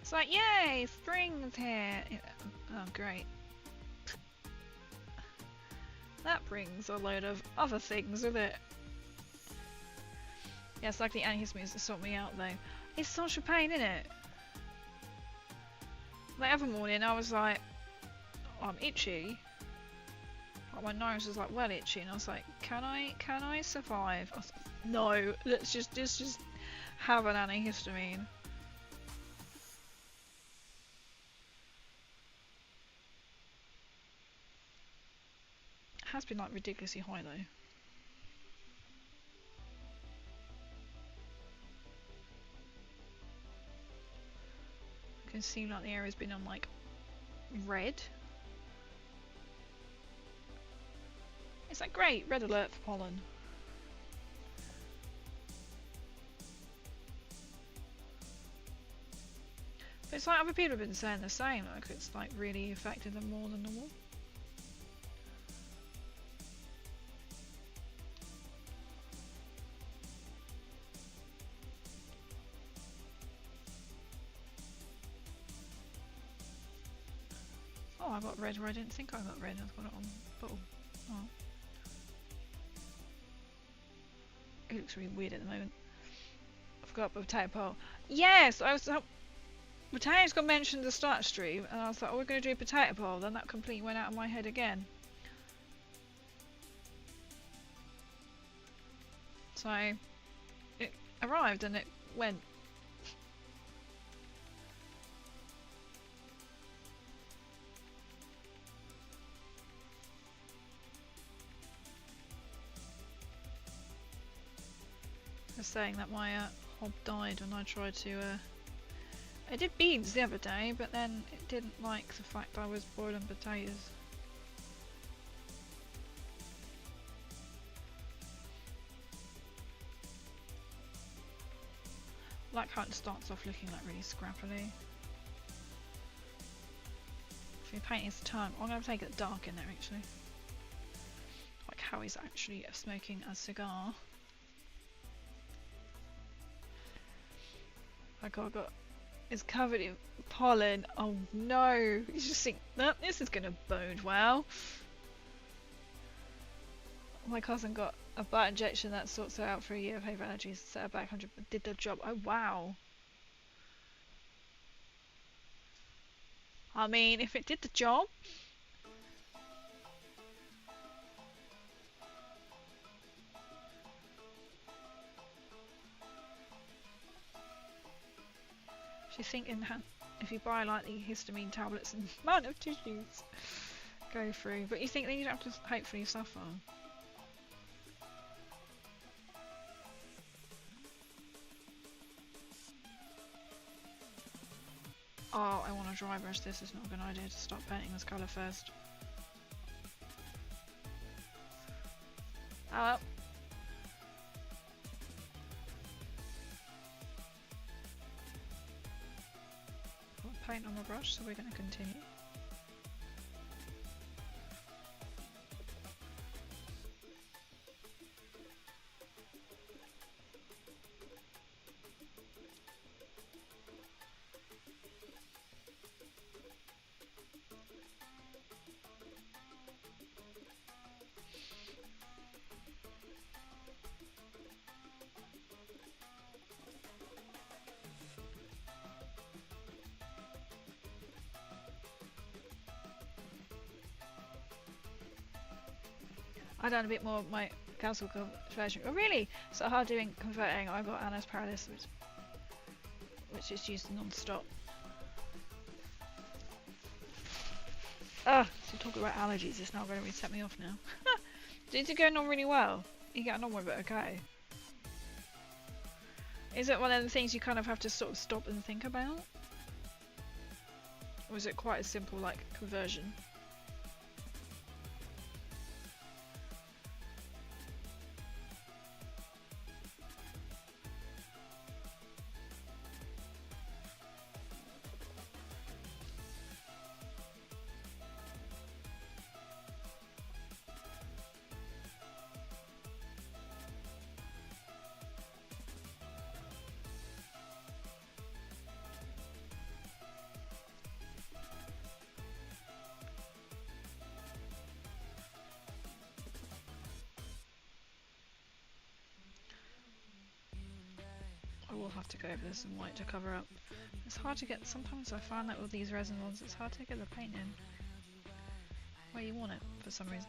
[SPEAKER 1] It's like, yay, spring's here. Oh, great. That brings a load of other things with it. Yeah, it's like the antihistamines that sort me out though. It's such a pain, isn't it? The other morning I was like, oh, I'm itchy. Like my nose was like well itchy, and I was like, can I survive? I was like, no, let's just have an antihistamine. It has been like ridiculously high though. It can seem like the area's been on like red. It's like great, red alert for pollen. But it's like other people have been saying the same, like it's like really affected them more than normal. Oh, I got red where I didn't think I got red. I've got it on bottle. Oh. It looks really weird at the moment. I forgot about potato pole. Yes, I was. Potatoes got mentioned at the start stream, and I was like, oh, we're going to do a potato bowl. Then that completely went out of my head again. So it arrived and it went. I was saying that my hob died when I tried to. I did beans the other day, but then it didn't like the fact I was boiling potatoes. Like how it starts off looking like really scrappily. If you're painting his tongue, I'm going to take it dark in there actually. Like how he's actually smoking a cigar. Like I got, it's covered in pollen. Oh no! You just think that this is going to bode well. My cousin got a butt injection that sorts her out for a year of hay allergies, set her back 100, did the job. Oh wow! I mean, if it did the job. She's thinking if you buy like the histamine tablets and the amount of tissues go through, but you think that you'd have to hopefully suffer. Oh, I want to dry brush this. It's not a good idea to start painting this colour first. Oh. Got paint on my brush, so we're going to continue. I done a bit more of my council conversion. Oh really? So hard doing converting. I got Anna's paralysis, which is used non-stop. Ah, so talking about allergies, it's not going to set me off now. Is it going on really well? You getting on with it okay? Is it one of the things you kind of have to sort of stop and think about? Or is it quite a simple like conversion? will have to go over this in white to cover up. It's hard to get, sometimes I find that with these resin ones, it's hard to get the paint in where you want it for some reason.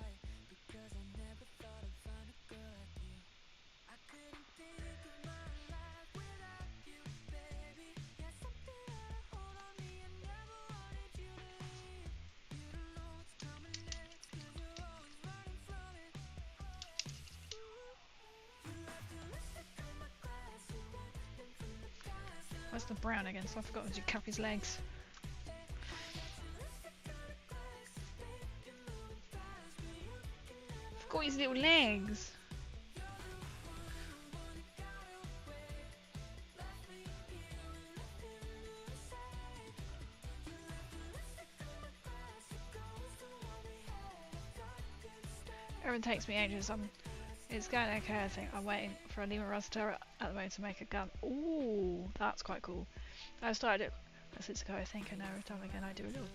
[SPEAKER 1] Where's the brown again? So I forgot to do Cappy's legs. Forgot his little legs. Everyone takes me ages. It's going okay, I think. I'm waiting for a Lima Rust turret at the moment to make a gun. Ooh, that's quite cool. I started it months ago, I think, and every time again I do a little,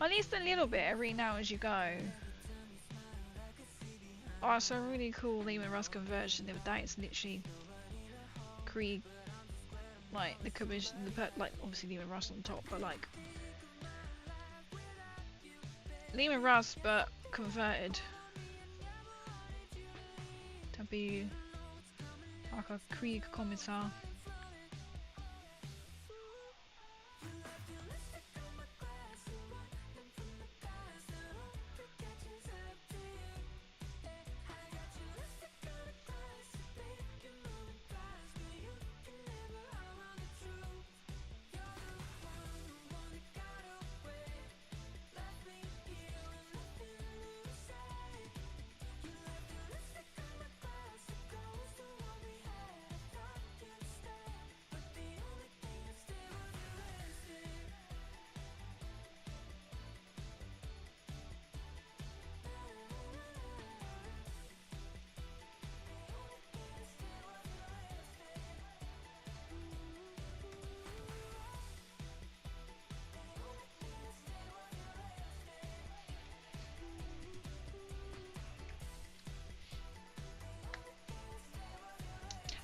[SPEAKER 1] at least a little bit every now as you go. Oh, it's a really cool Lima Rust conversion. The other day, it's literally Krieg, like the commission, like obviously Lima Rust on top, but like Lima Rust but converted to be like a Krieg Kommissar.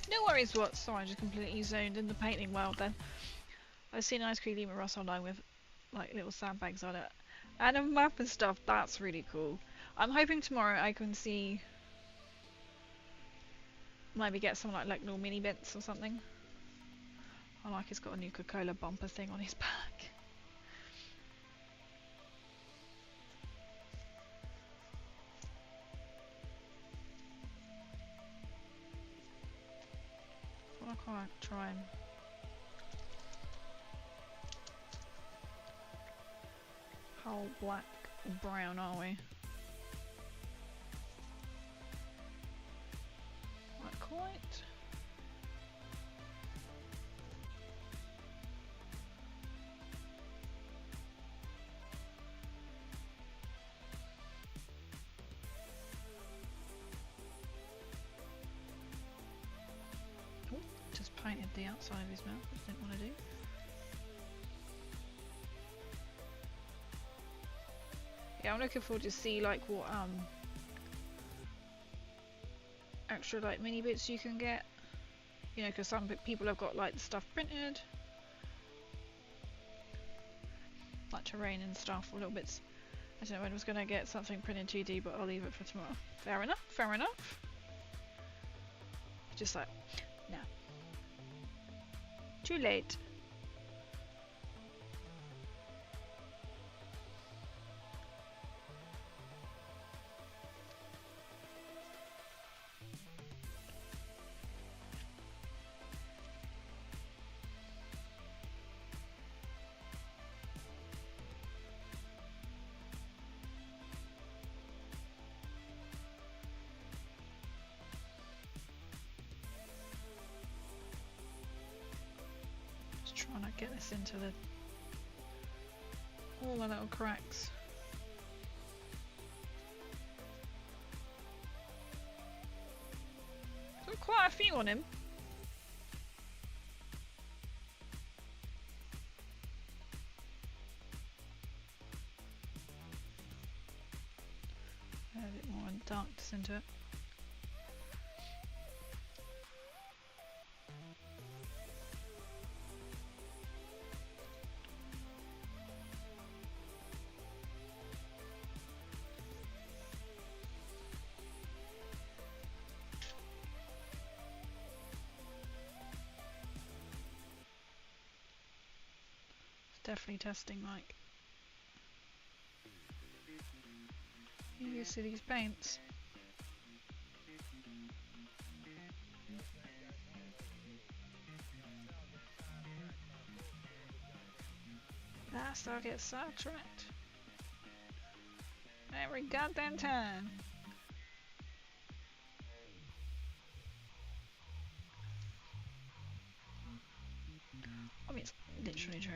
[SPEAKER 1] No worries what, sorry, I just completely zoned in the painting world then. I've seen Ice Cream Lima Rust online with like little sandbags on it. And a map and stuff, that's really cool. I'm hoping tomorrow I can see, maybe get some like little mini bits or something. I like he's got a new Coca-Cola bumper thing on his back. I can't try and how black or brown are we? Not quite. Oh, just painted the outside of his mouth, which I didn't want to do. Yeah, I'm looking forward to see like what extra like mini bits you can get. You know, because some people have got like the stuff printed, like terrain and stuff, or little bits. I don't know when I was gonna get something printed 2D, but I'll leave it for tomorrow. Fair enough. Fair enough. Just like, no. Too late. Trying to get this into the all the little cracks. Got quite a few on him. A bit more darkness into it. Definitely testing, like. You see these paints. Last I'll get sidetracked. Every goddamn time. I mean, it's literally true.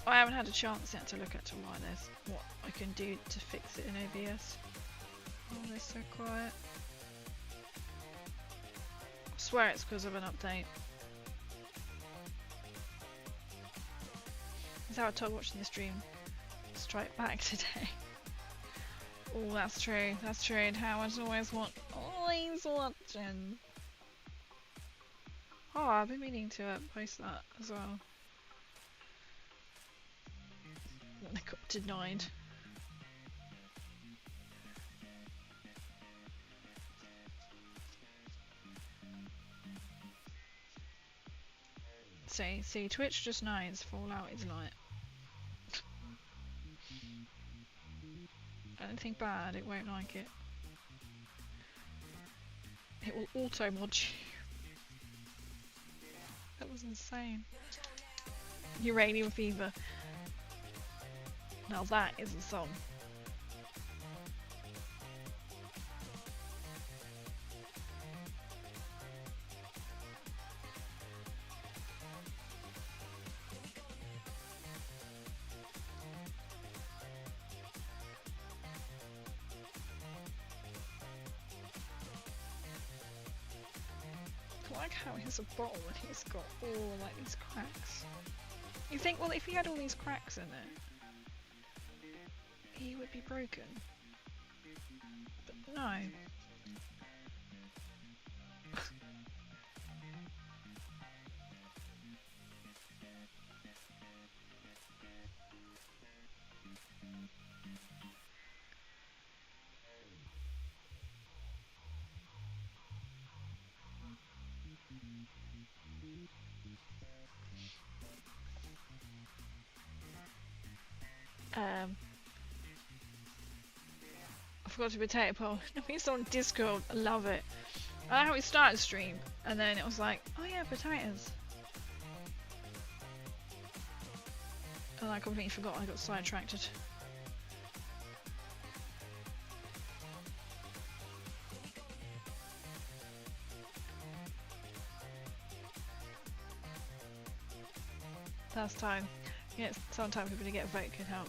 [SPEAKER 1] I haven't had a chance yet to look at why there's what I can do to fix it in OBS. Oh, they're so quiet. I swear it's because of an update. That's how I told watching the stream. Strike back today. Oh, that's true. That's true. And how I always watching. Oh, I've been meaning to post that as well. I got denied. See, Twitch just knows Fallout is like anything bad, it won't like it. It will auto mod you. That was insane. Uranium Fever. Now that is a song. I like how he's a bottle and he's got all like these cracks. You think, well, if he had all these cracks in it, he would be broken. But no. I forgot to potato poll. It's on Discord. I love it. I like how we started the stream and then it was like, oh yeah, potatoes. And I completely forgot. I got sidetracked. Last time. Yeah, sometimes people to get a vote could help.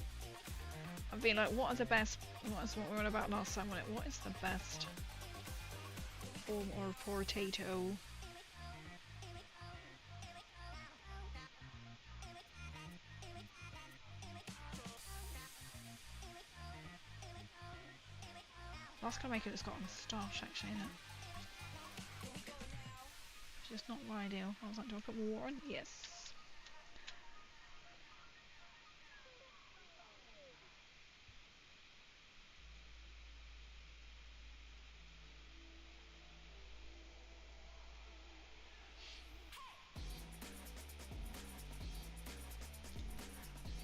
[SPEAKER 1] I've been like, what are the best, what is what we were on about last time, what is the best form of potato? Last gonna make it, it's got a moustache actually in it. Which is not ideal. I was like, do I put more water on? Yes.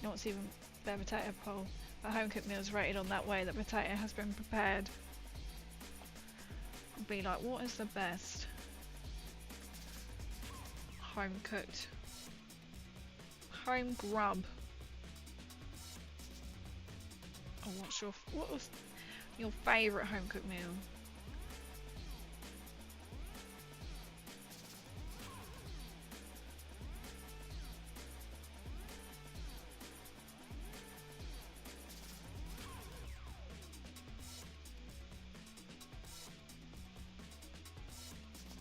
[SPEAKER 1] You know what's even better potato poll? A home cooked meal is rated on that way that potato has been prepared. I'd be like, what is the best home cooked, home grub? Oh, what was your favourite home cooked meal?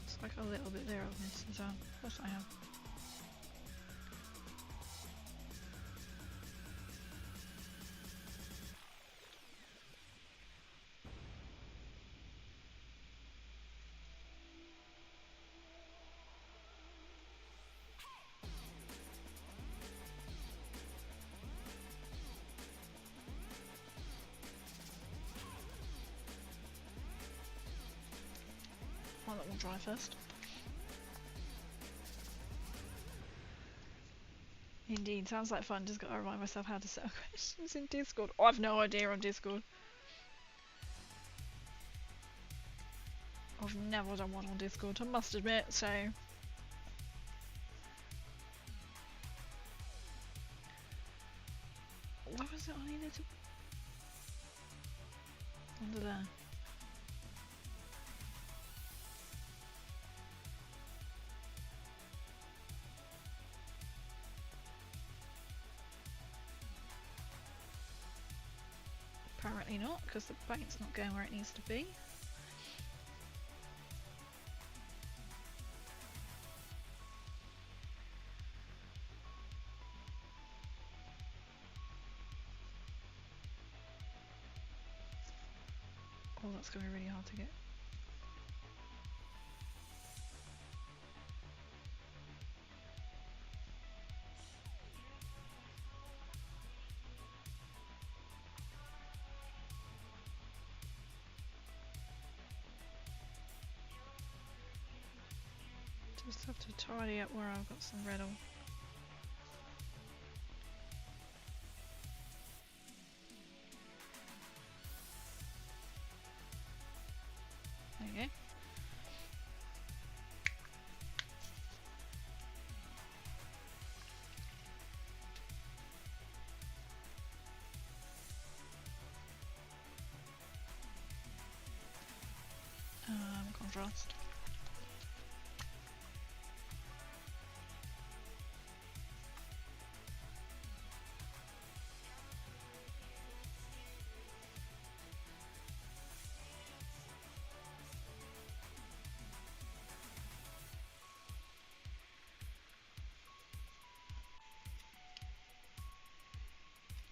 [SPEAKER 1] It's like a little bit there of this as well. Of course I have. will dry first. Indeed, sounds like fun. Just gotta remind myself how to set up questions in Discord. Oh, I've no idea on Discord. I've never done one on Discord, I must admit, so... Where was it I needed to... Under there. Apparently not, because the paint's not going where it needs to be. Oh, that's going to be really hard to get. Just have to tidy up where I've got some red on. There you go. Contrast.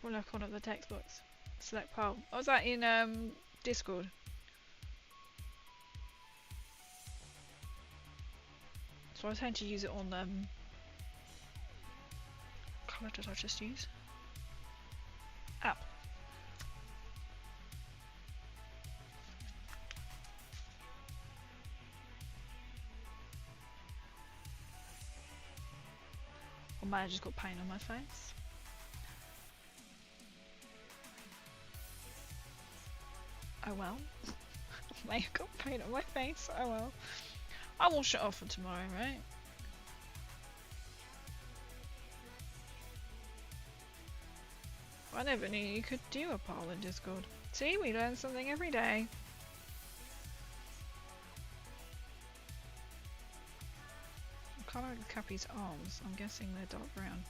[SPEAKER 1] We'll look on at the text box. Select poll. Oh, was that in Discord? So I was going to use it on colour did I just use? App. Or may I just got paint on my face? Oh well. May have got paint on my face. Oh well. I'll wash it off for tomorrow, right? I never knew you could do a poll in Discord. See, we learn something every day. What colour are Cappy's arms? I'm guessing they're dark brown.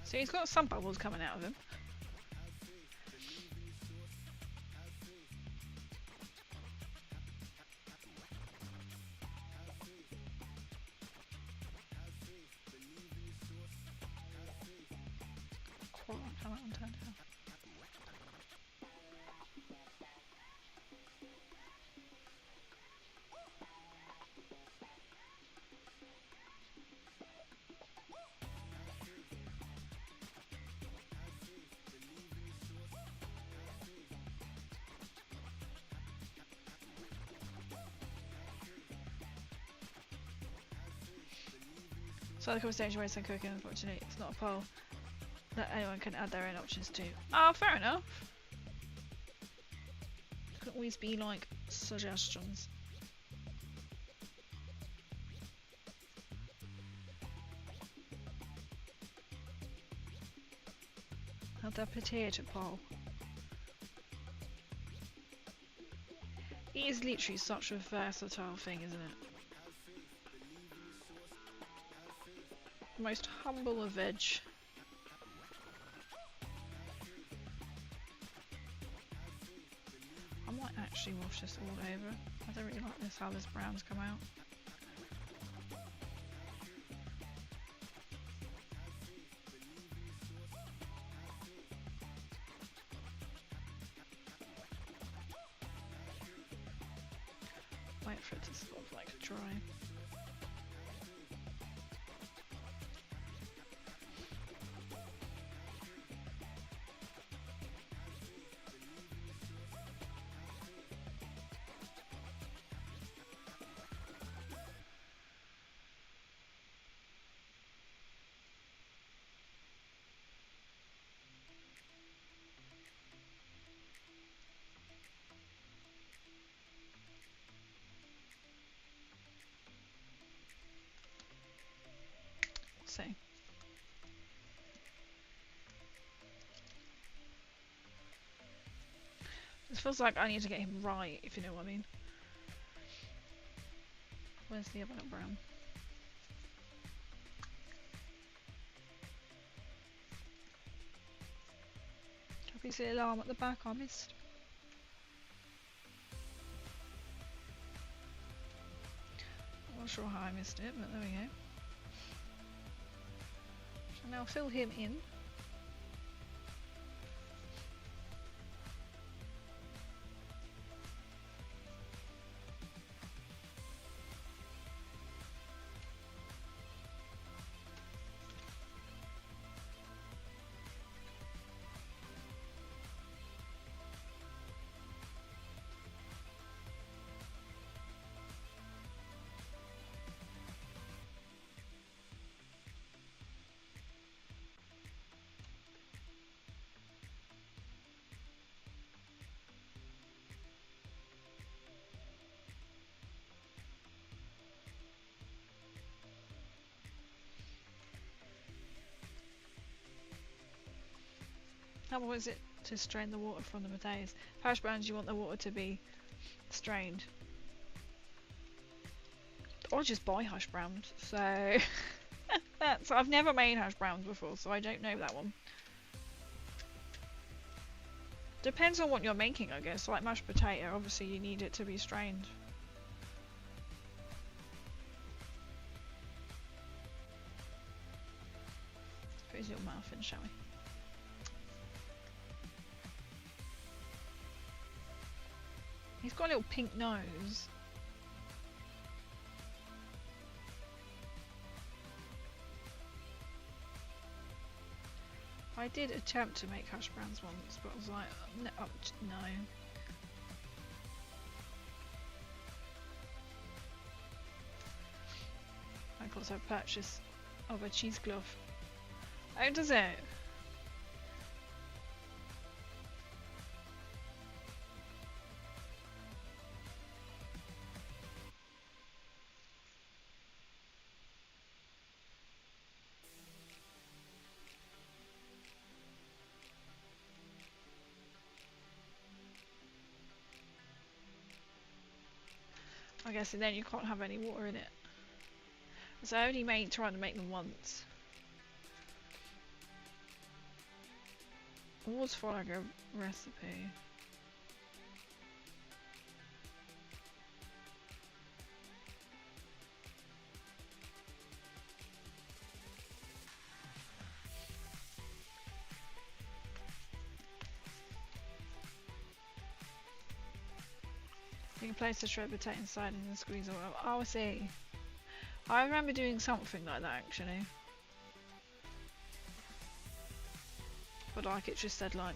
[SPEAKER 1] So he's got some bubbles coming out of him. Quite like how that one turned out. So the conversation where some cooking, unfortunately, it's not a poll that anyone can add their own options to. Ah, fair enough. It can always be like suggestions. Add the potato poll. It is literally such a versatile thing, isn't it? Most humble of veg. I might actually wash this all over. I don't really like this how this brown's come out. for it to sort of like dry. So it feels like I need to get him right, if you know what I mean. Where's the other brown? Cappy's the alarm at the back I missed. I'm not sure how I missed it, but there we go. So now fill him in. How was it to strain the water from the potatoes? Hash browns, you want the water to be strained. Or just buy hash browns. So that's, I've never made hash browns before, so I don't know that one. Depends on what you're making, I guess. Like mashed potato, obviously you need it to be strained. Let's put his little mouth in, shall we? He's got a little pink nose. I did attempt to make hash browns once, but I was like, no. I also have purchase of a cheesecloth. Oh, does it? I guess then you can't have any water in it. So I only tried to make them once. Always follow a recipe. You can place the shredded potato inside and then squeeze oil. Oh, I see. I remember doing something like that actually. But like it just said like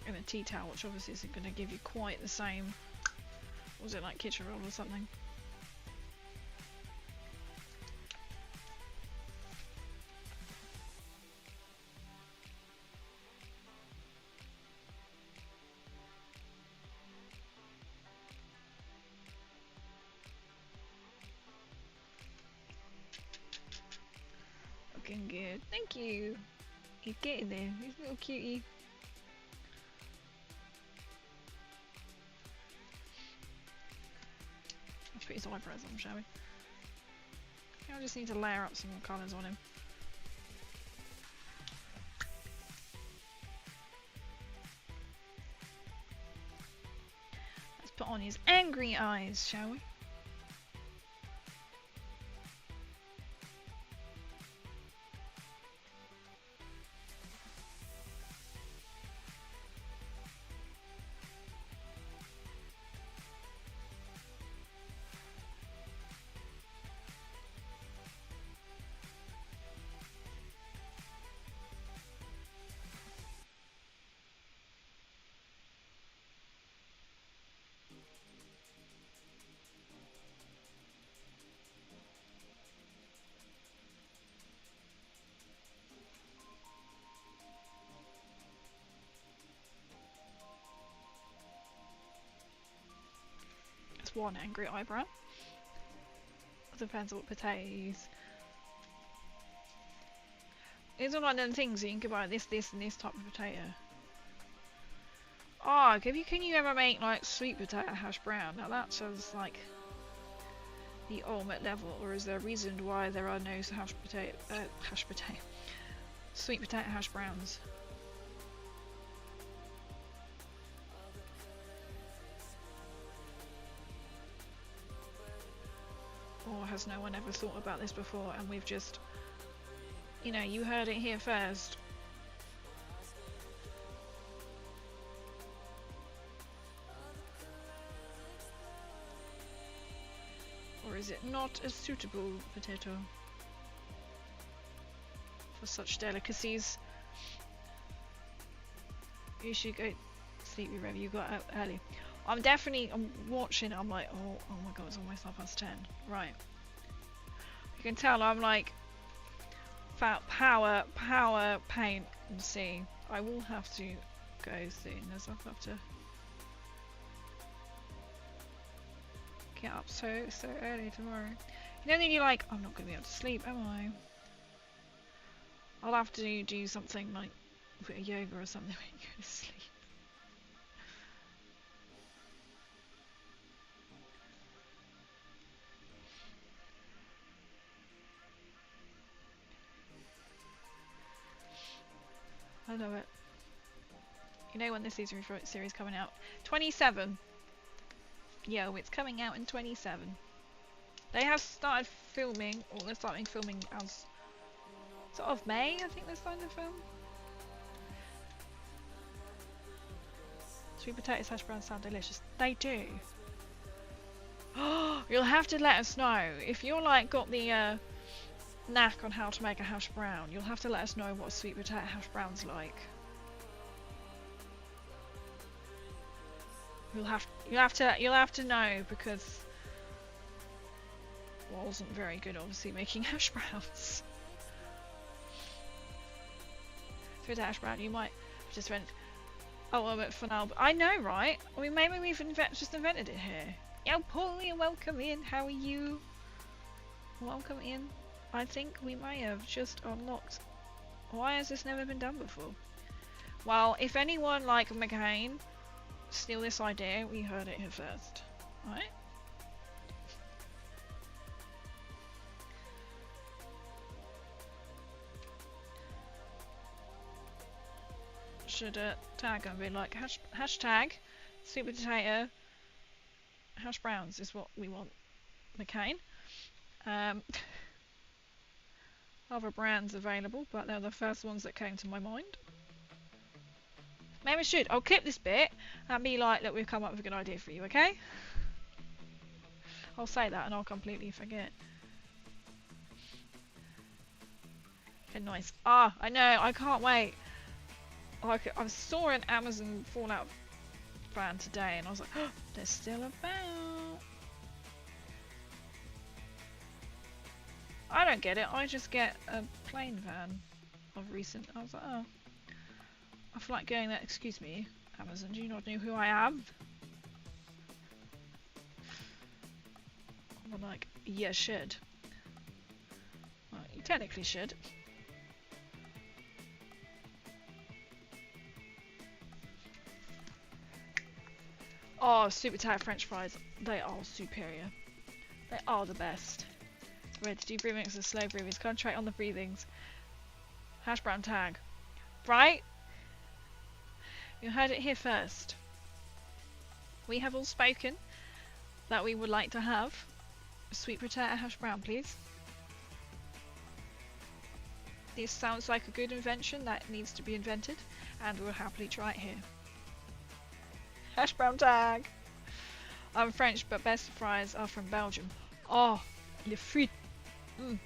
[SPEAKER 1] in a tea towel, which obviously isn't going to give you quite the same. Was it like kitchen roll or something? Looking good. Thank you. He's getting there. He's a little cutie. Let's put his eyebrows on, shall we? I just need to layer up some more colours on him. Let's put on his angry eyes, shall we? That's one angry eyebrow. Depends on what potato you use. It's one of them things you can buy this, and this type of potato. Oh, can you ever make like sweet potato hash brown? Now that sounds like the ultimate level, or is there a reason why there are no sweet potato hash browns? Or has no one ever thought about this before and we've just, you know, you heard it here first. Or is it not a suitable potato for such delicacies? You should go sleep, wherever you got out early. I'm watching, I'm like, oh my god, it's almost 10:30. Right. You can tell I'm like, power, paint, and see. I will have to go soon, as I'll have to get up so early tomorrow. You know, then you're like, I'm not going to be able to sleep, am I? I'll have to do something like a bit of yoga or something when you go to sleep. I love it. You know when this series coming out? 27. Yo, it's coming out in 27. They have started filming, or they're starting filming as sort of May, I think they're starting to film. Sweet potatoes hash browns sound delicious. They do. Oh, you'll have to let us know if you're like got the knack on how to make a hash brown. You'll have to let us know what a sweet potato hash brown's like. You'll have to know, because I wasn't very good obviously making hash browns. Sweet potato hash brown, you might just went, oh well, but for now, I know, right? I mean, maybe we've just invented it here. Yo, Paulie, welcome in. How are you? Welcome in. I think we may have just unlocked. Why has this never been done before? Well, if anyone like McCain steal this idea, we heard it here first, right? Should tag and be like hashtag sweet potato hash browns is what we want, McCain. Other brands available, but they're the first ones that came to my mind. Maybe I should. I'll clip this bit and be like, look, we've come up with a good idea for you, okay? I'll say that and I'll completely forget. Okay, nice. Ah, I know, I can't wait. Like, I saw an Amazon Fallout van today and I was like, oh, they're still about. I don't get it. I just get a plain van of recent. I was like, oh. I feel like going there. Excuse me, Amazon, do you not know who I am? I'm like, yeah, should. Well, you technically should. Oh, super tight French fries. They are superior. They are the best. Ready to do breathings and slow breathings. Concentrate on the breathings. Hash brown tag. Right? You heard it here first. We have all spoken that we would like to have a sweet potato hash brown, please. This sounds like a good invention that needs to be invented, and we'll happily try it here. Hash brown tag. I'm French, but best fries are from Belgium. Oh, le frites. Mm.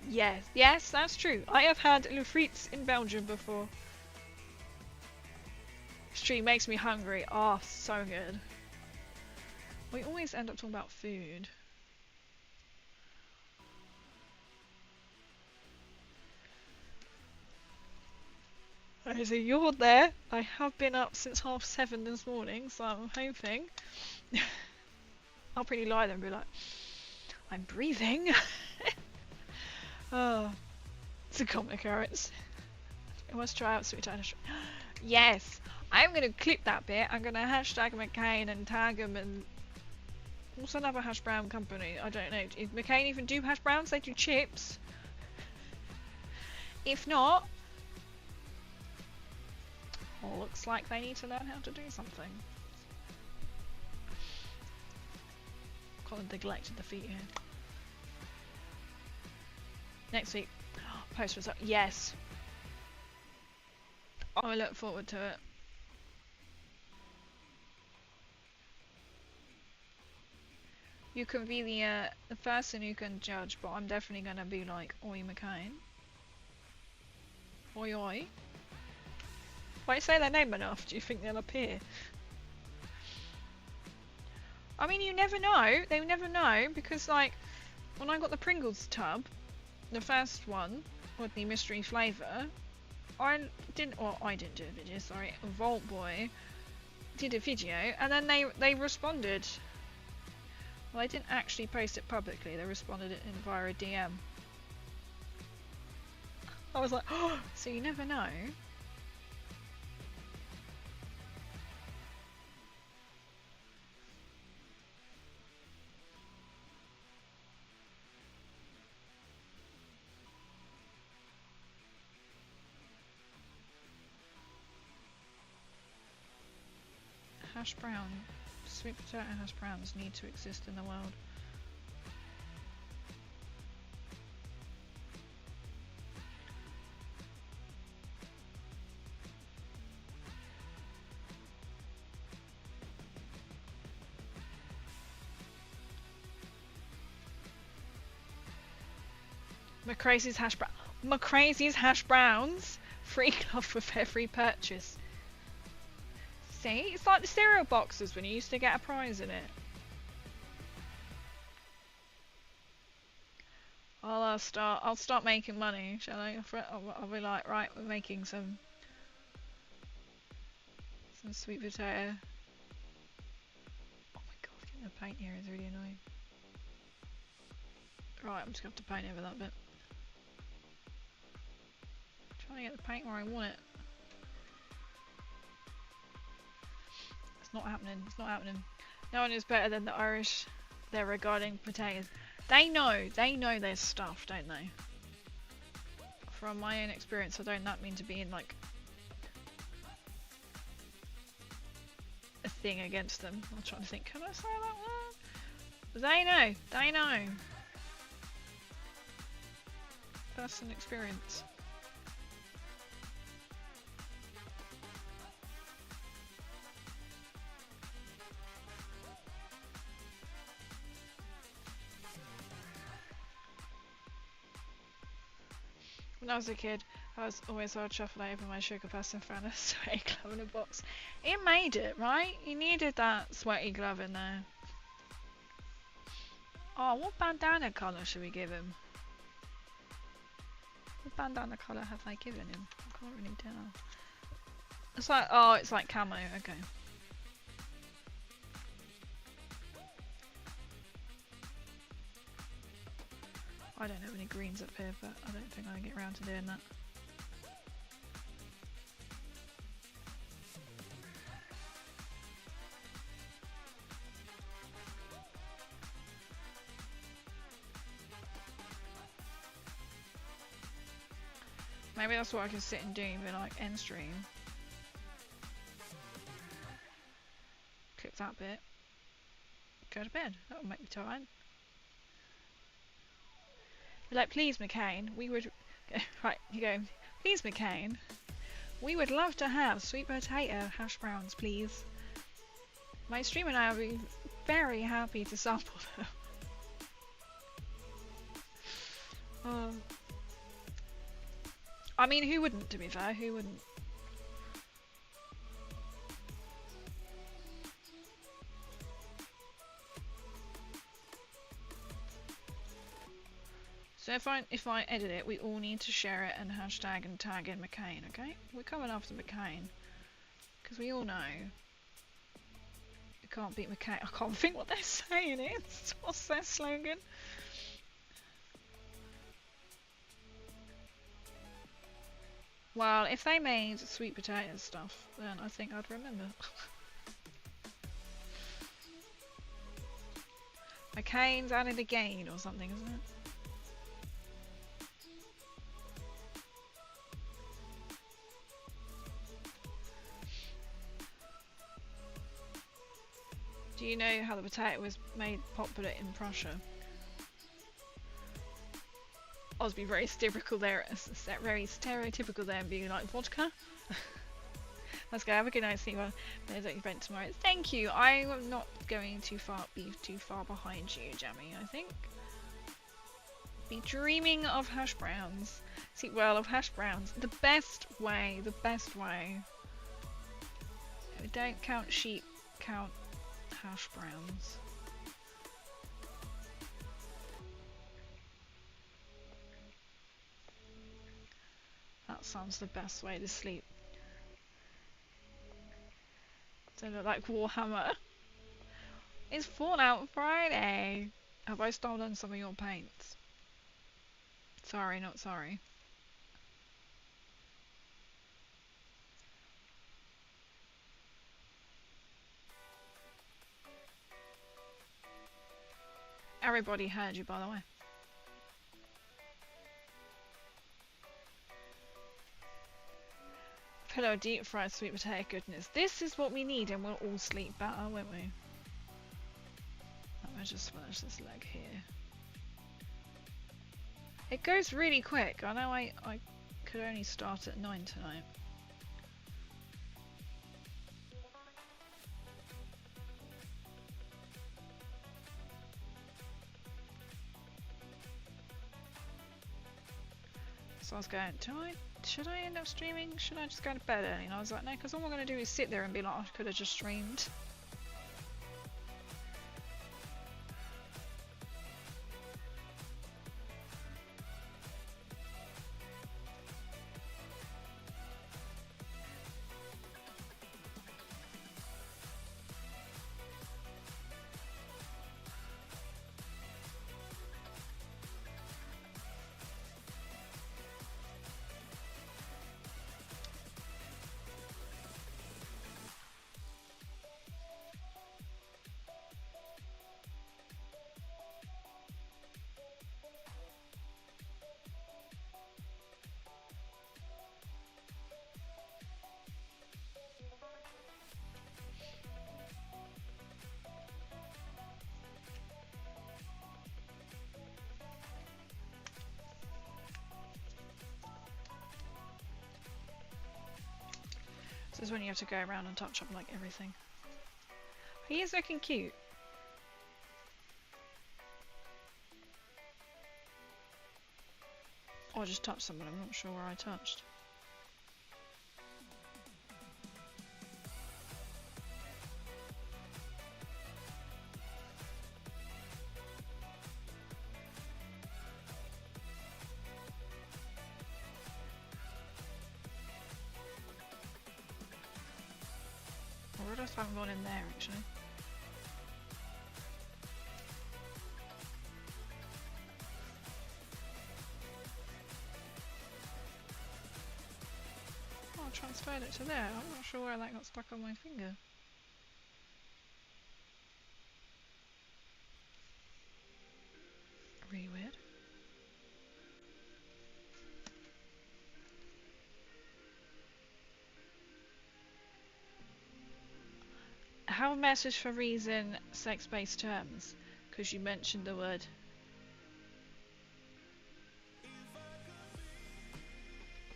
[SPEAKER 1] Yes, that's true. I have had le frites in Belgium before. Stream makes me hungry. Oh, so good. We always end up talking about food. Okay, so you're there. I have been up since 7:30 this morning, so I'm hoping I'll pretty lie there and be like, I'm breathing. Oh, it's a common occurrence. I must try out sweet potato. Yes, I'm gonna clip that bit. I'm gonna hashtag McCain and tag him and what's another hash brown company? I don't know. If McCain even do hash browns? They do chips. If not, well, looks like they need to learn how to do something. Colin neglected the feet here. Next week, post result. Yes. I look forward to it. You can be the person who can judge, but I'm definitely gonna be like, oi McCain. Oi oi. If I say their name enough, do you think they'll appear? I mean, you never know. They never know, because like, when I got the Pringles tub, the first one, with the mystery flavour, I didn't do a video, sorry, Vault Boy did a video, and then they responded. Well, they didn't actually post it publicly, they responded it via a DM. I was like, oh, so you never know. Hash brown. Sweet potato hash browns need to exist in the world. McCrazy's hash brown. McCrazy's hash browns. Free glove with every purchase. See, it's like the cereal boxes when you used to get a prize in it. I'll start making money, shall I? I'll be like, right, we're making some sweet potato. Oh my god, getting the paint here is really annoying. Right, I'm just gonna have to paint over that bit. I'm trying to get the paint where I want it. It's not happening. It's not happening. No one is better than the Irish there regarding potatoes. They know their stuff, don't they? From my own experience, I don't that mean to be in like a thing against them. I'm trying to think, can I say that word? They know. They know. Personal experience. When I was a kid, I was always hard shuffle over my sugar pass and found a sweaty glove in a box. It made it, right? You needed that sweaty glove in there. Oh, what bandana colour should we give him? What bandana colour have they given him? I can't really tell. It's like, oh, it's like camo, okay. I don't have any greens up here, but I don't think I can get around to doing that. Maybe that's what I can sit and do even like end stream. Clip that bit. Go to bed. That'll make me tired. You're like, please McCain, we would right, you go, please McCain, we would love to have sweet potato hash browns, please. My stream and I will be very happy to sample them. I mean, who wouldn't, to be fair? Who wouldn't? So if I edit it, we all need to share it and hashtag and tag in McCain, okay? We're coming after McCain. Because we all know can't beat McCain. I can't think what they're saying is. What's their slogan? Well, if they made sweet potato stuff, then I think I'd remember. McCain's added again or something, isn't it? Do you know how the potato was made popular in Prussia? I was being very stereotypical there, and being like vodka. Let's go. Have a good night. See you on the event tomorrow. Thank you. I'm not going be too far behind you, Jammy. I think. Be dreaming of hash browns. See, well, of hash browns. The best way. Don't count sheep. Count hash browns. That sounds the best way to sleep. Don't look like Warhammer. It's Fallout Friday. Have I stolen some of your paints? Sorry, not sorry. Everybody heard you, by the way. Pillow deep fried sweet potato goodness. This is what we need, and we'll all sleep better, won't we? Let me just finish this leg here. It goes really quick. I know I could only start at 9 tonight. So I was going, should I end up streaming? Should I just go to bed early? And I was like, no, because all I'm going to do is sit there and be like, I could have just streamed. This is when you have to go around and touch up like everything. He is looking cute. Oh, I just touched someone, I'm not sure where I touched. I just haven't gone in there actually. Oh, I transferred it to there. I'm not sure where that got stuck on my finger. Really weird. Have a message for reason sex-based terms, because you mentioned the word.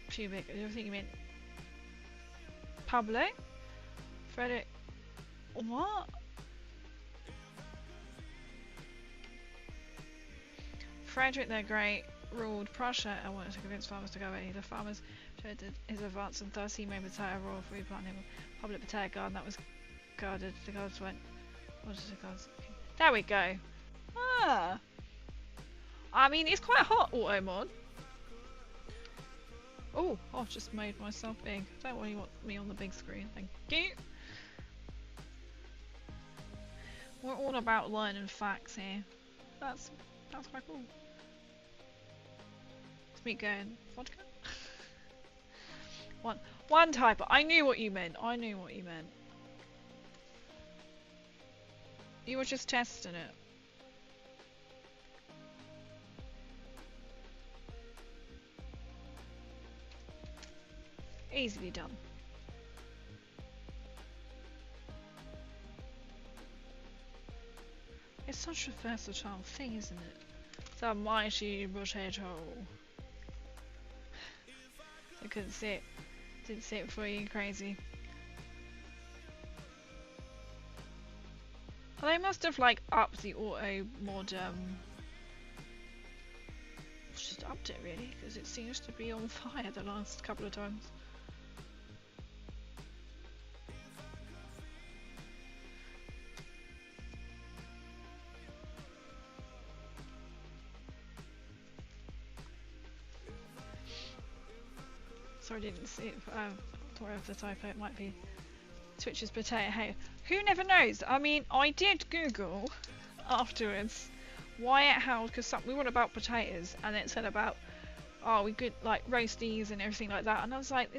[SPEAKER 1] Pubic. I think you meant public. Frederick. What? Frederick the Great ruled Prussia and wanted to convince farmers to go away. The farmers showed his advance, and thus he made potato royal food planting public potato garden that was guarded. The guards went. What is the guards? There we go. Ah. I mean, it's quite hot, auto mod. Oh, I've just made myself big. Don't really want me on the big screen. Thank you. We're all about learning facts here. That's quite cool. It's me going, vodka? One type. I knew what you meant. I knew what you meant. You were just testing it. Easily done. It's such a versatile thing, isn't it? The mighty potato. I couldn't see it. Didn't see it before you crazy. Well, they must have like upped the auto mod. Just upped it really, because it seems to be on fire the last couple of times. Sorry, I didn't see it. Sorry of the typo. It might be Twitch's potato. Hey, who never knows? I mean, I did Google afterwards why it held, because we were about potatoes, and it said about, oh, we could like roasties and everything like that, and I was like,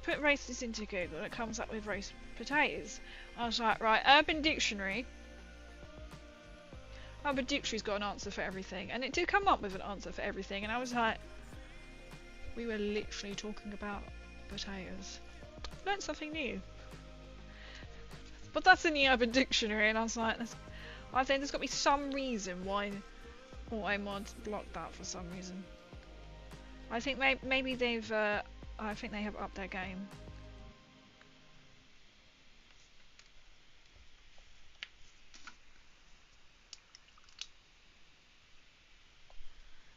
[SPEAKER 1] put roasties into Google, and it comes up with roast potatoes. I was like, right, Urban Dictionary's got an answer for everything, and it did come up with an answer for everything, and I was like, we were literally talking about potatoes. Learned something new. But that's in the Urban Dictionary, and I was like, I think there's got to be some reason why AutoMod blocked that for some reason. I think maybe they've, I think they have upped their game.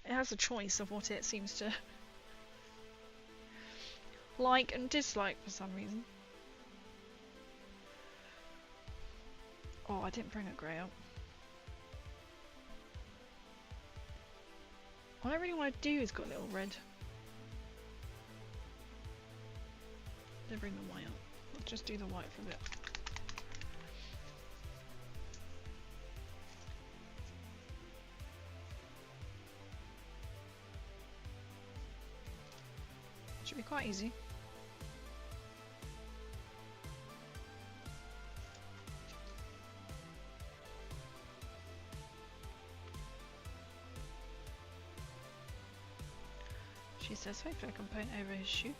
[SPEAKER 1] It has a choice of what it seems to like and dislike for some reason. Oh, I didn't bring a grey up. What I really want to do is got a little red. Then bring the white up. Let's just do the white for a bit. Should be quite easy. She says, wait for a component over his shoe.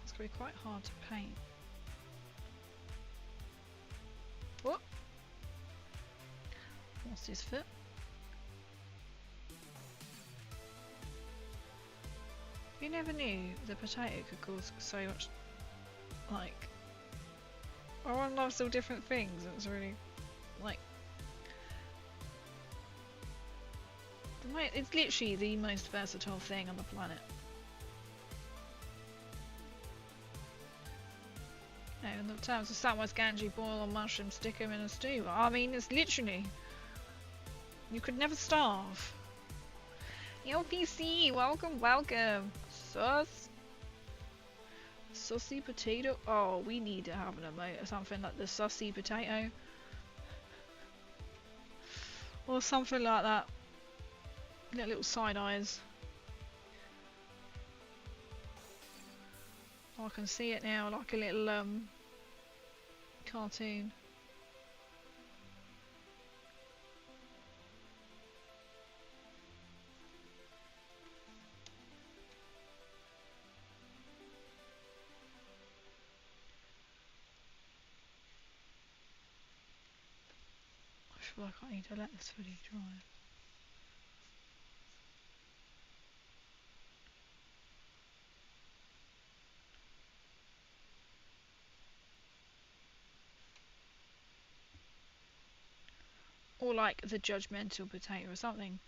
[SPEAKER 1] It's going to be quite hard to paint. Whoop! What's his foot? You never knew the potato could cause so much, like, everyone loves all different things. It's really, like, it's literally the most versatile thing on the planet. You know, in the terms of Samwise Gamgee, boil on mushrooms, stick them in a stew. I mean, it's literally, you could never starve. Yo, PC, welcome, welcome. Sus. Sussy potato. Oh, we need to have an emote or something like the sussy potato. Or something like that. Get little side eyes. Oh, I can see it now, like a little cartoon. I feel like I need to let this fully dry. Or like the judgmental potato or something.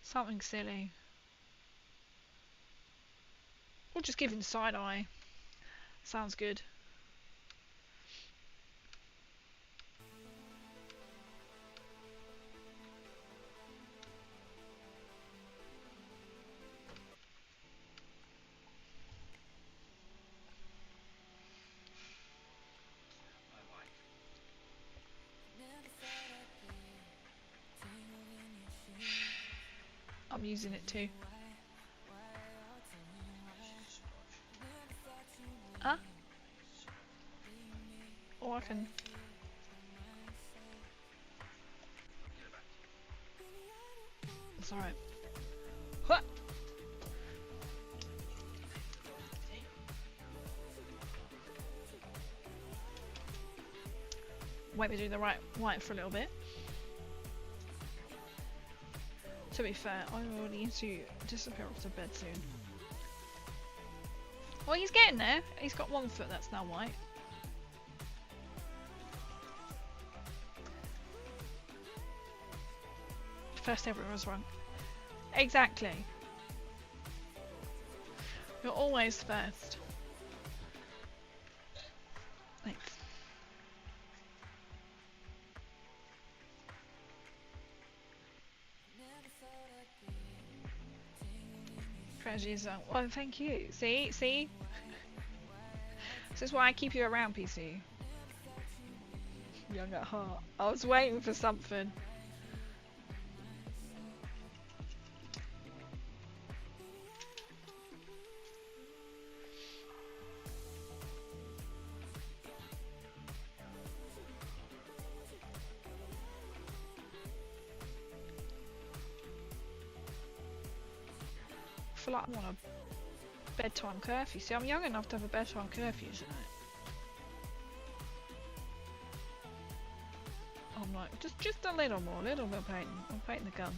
[SPEAKER 1] Something silly. We'll just give him side eye. Sounds good. I'm using it too. Huh? Or I can... It's alright. Huh! Wait, we do the right white for a little bit. To be fair, I will need to disappear off to bed soon. Well, he's getting there. He's got one foot that's now white. First everyone was wrong. Exactly. You're always first. Thanks. Treasures. Well, thank you. See? See? This is why I keep you around, PC. Young at heart. I was waiting for something. I feel like I want a bedtime curfew. See, I'm young enough to have a bedtime curfew tonight. I'm like, just a little more, little bit painting. I'm painting the gun.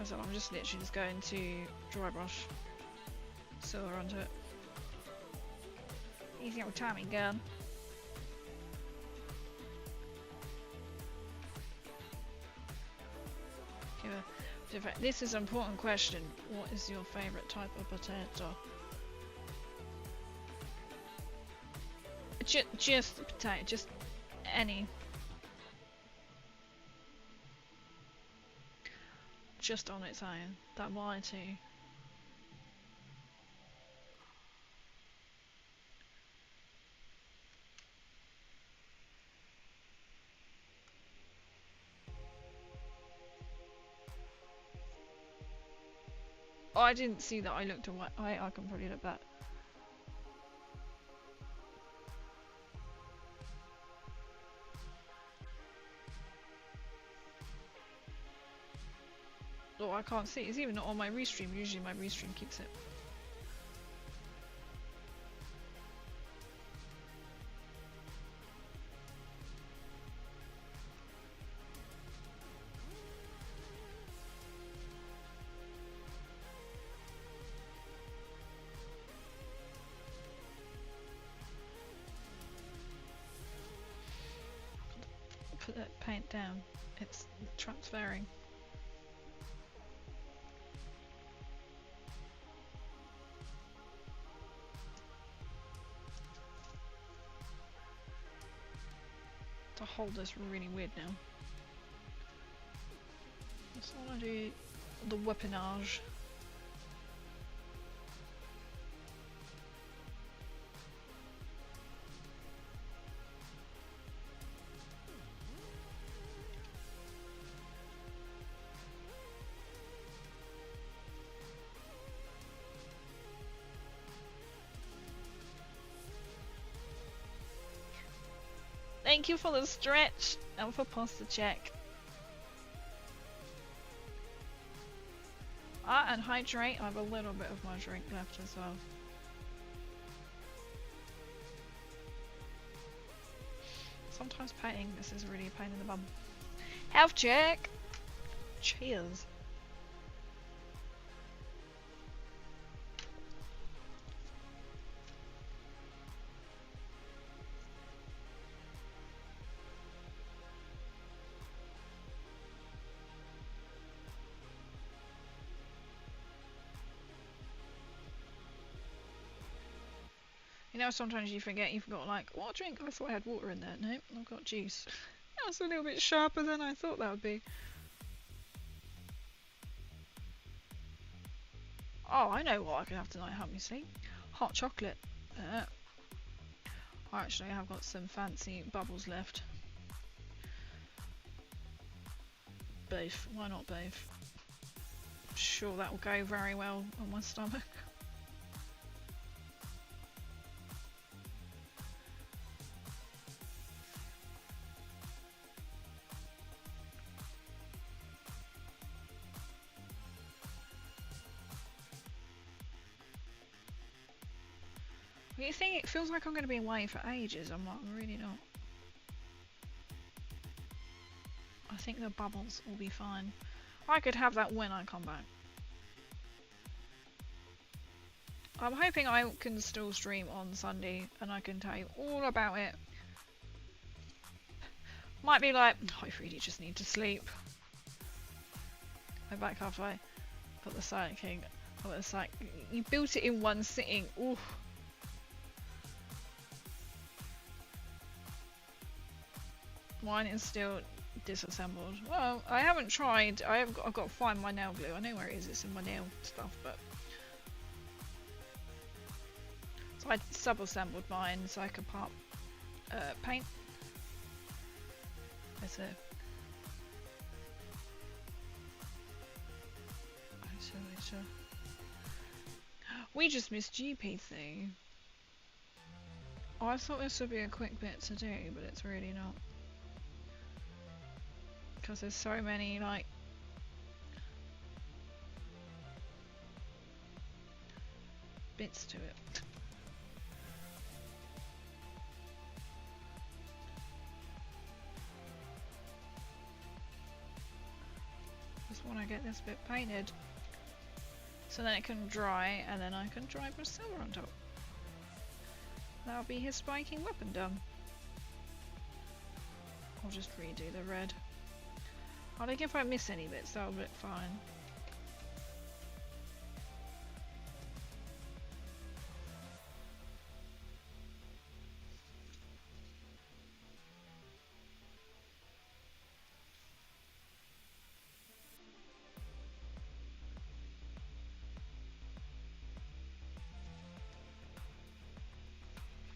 [SPEAKER 1] As I'm just literally just going to dry brush silver onto it. Easy old timing gun. This is an important question. What is your favourite type of potato? Just potato, just any. Just on its own. That variety. Oh, I didn't see that. I looked away. I can probably look back. Oh, I can't see. It's even not on my restream. Usually my restream keeps it. Put that paint down. It's transferring. To hold this really weird now. I just want to do the weaponage. Thank you for the stretch and for pasta check. Ah, and hydrate. I have a little bit of my drink left as well. Sometimes painting this is really a pain in the bum. Health check. Cheers. You know, sometimes you forget you've got like, what drink? I thought I had water in there. Nope, I've got juice. That's a little bit sharper than I thought that would be. Oh, I know what I can have tonight to help me sleep. Hot chocolate. Actually, I have got some fancy bubbles left. Both. Why not both? Sure, that will go very well on my stomach. You think it feels like I'm going to be away for ages? I'm really not. I think the bubbles will be fine. I could have that when I come back. I'm hoping I can still stream on Sunday and I can tell you all about it. Might be like, I really just need to sleep. I'm back halfway. Got the Silent King. Oh, it's like, you built it in one sitting. Ooh. Mine is still disassembled. Well, I haven't tried. I've got to find my nail glue. I know where it is. It's in my nail stuff, but so I sub-assembled mine so I could pop paint. There's a. We just missed GPC. Oh, I thought this would be a quick bit to do, but it's really not. Because there's so many, like, bits to it. Just want to get this bit painted. So then it can dry, and then I can dry my silver on top. That'll be his spiking weapon done. I'll just redo the red. I think if I miss any bits, that'll look fine.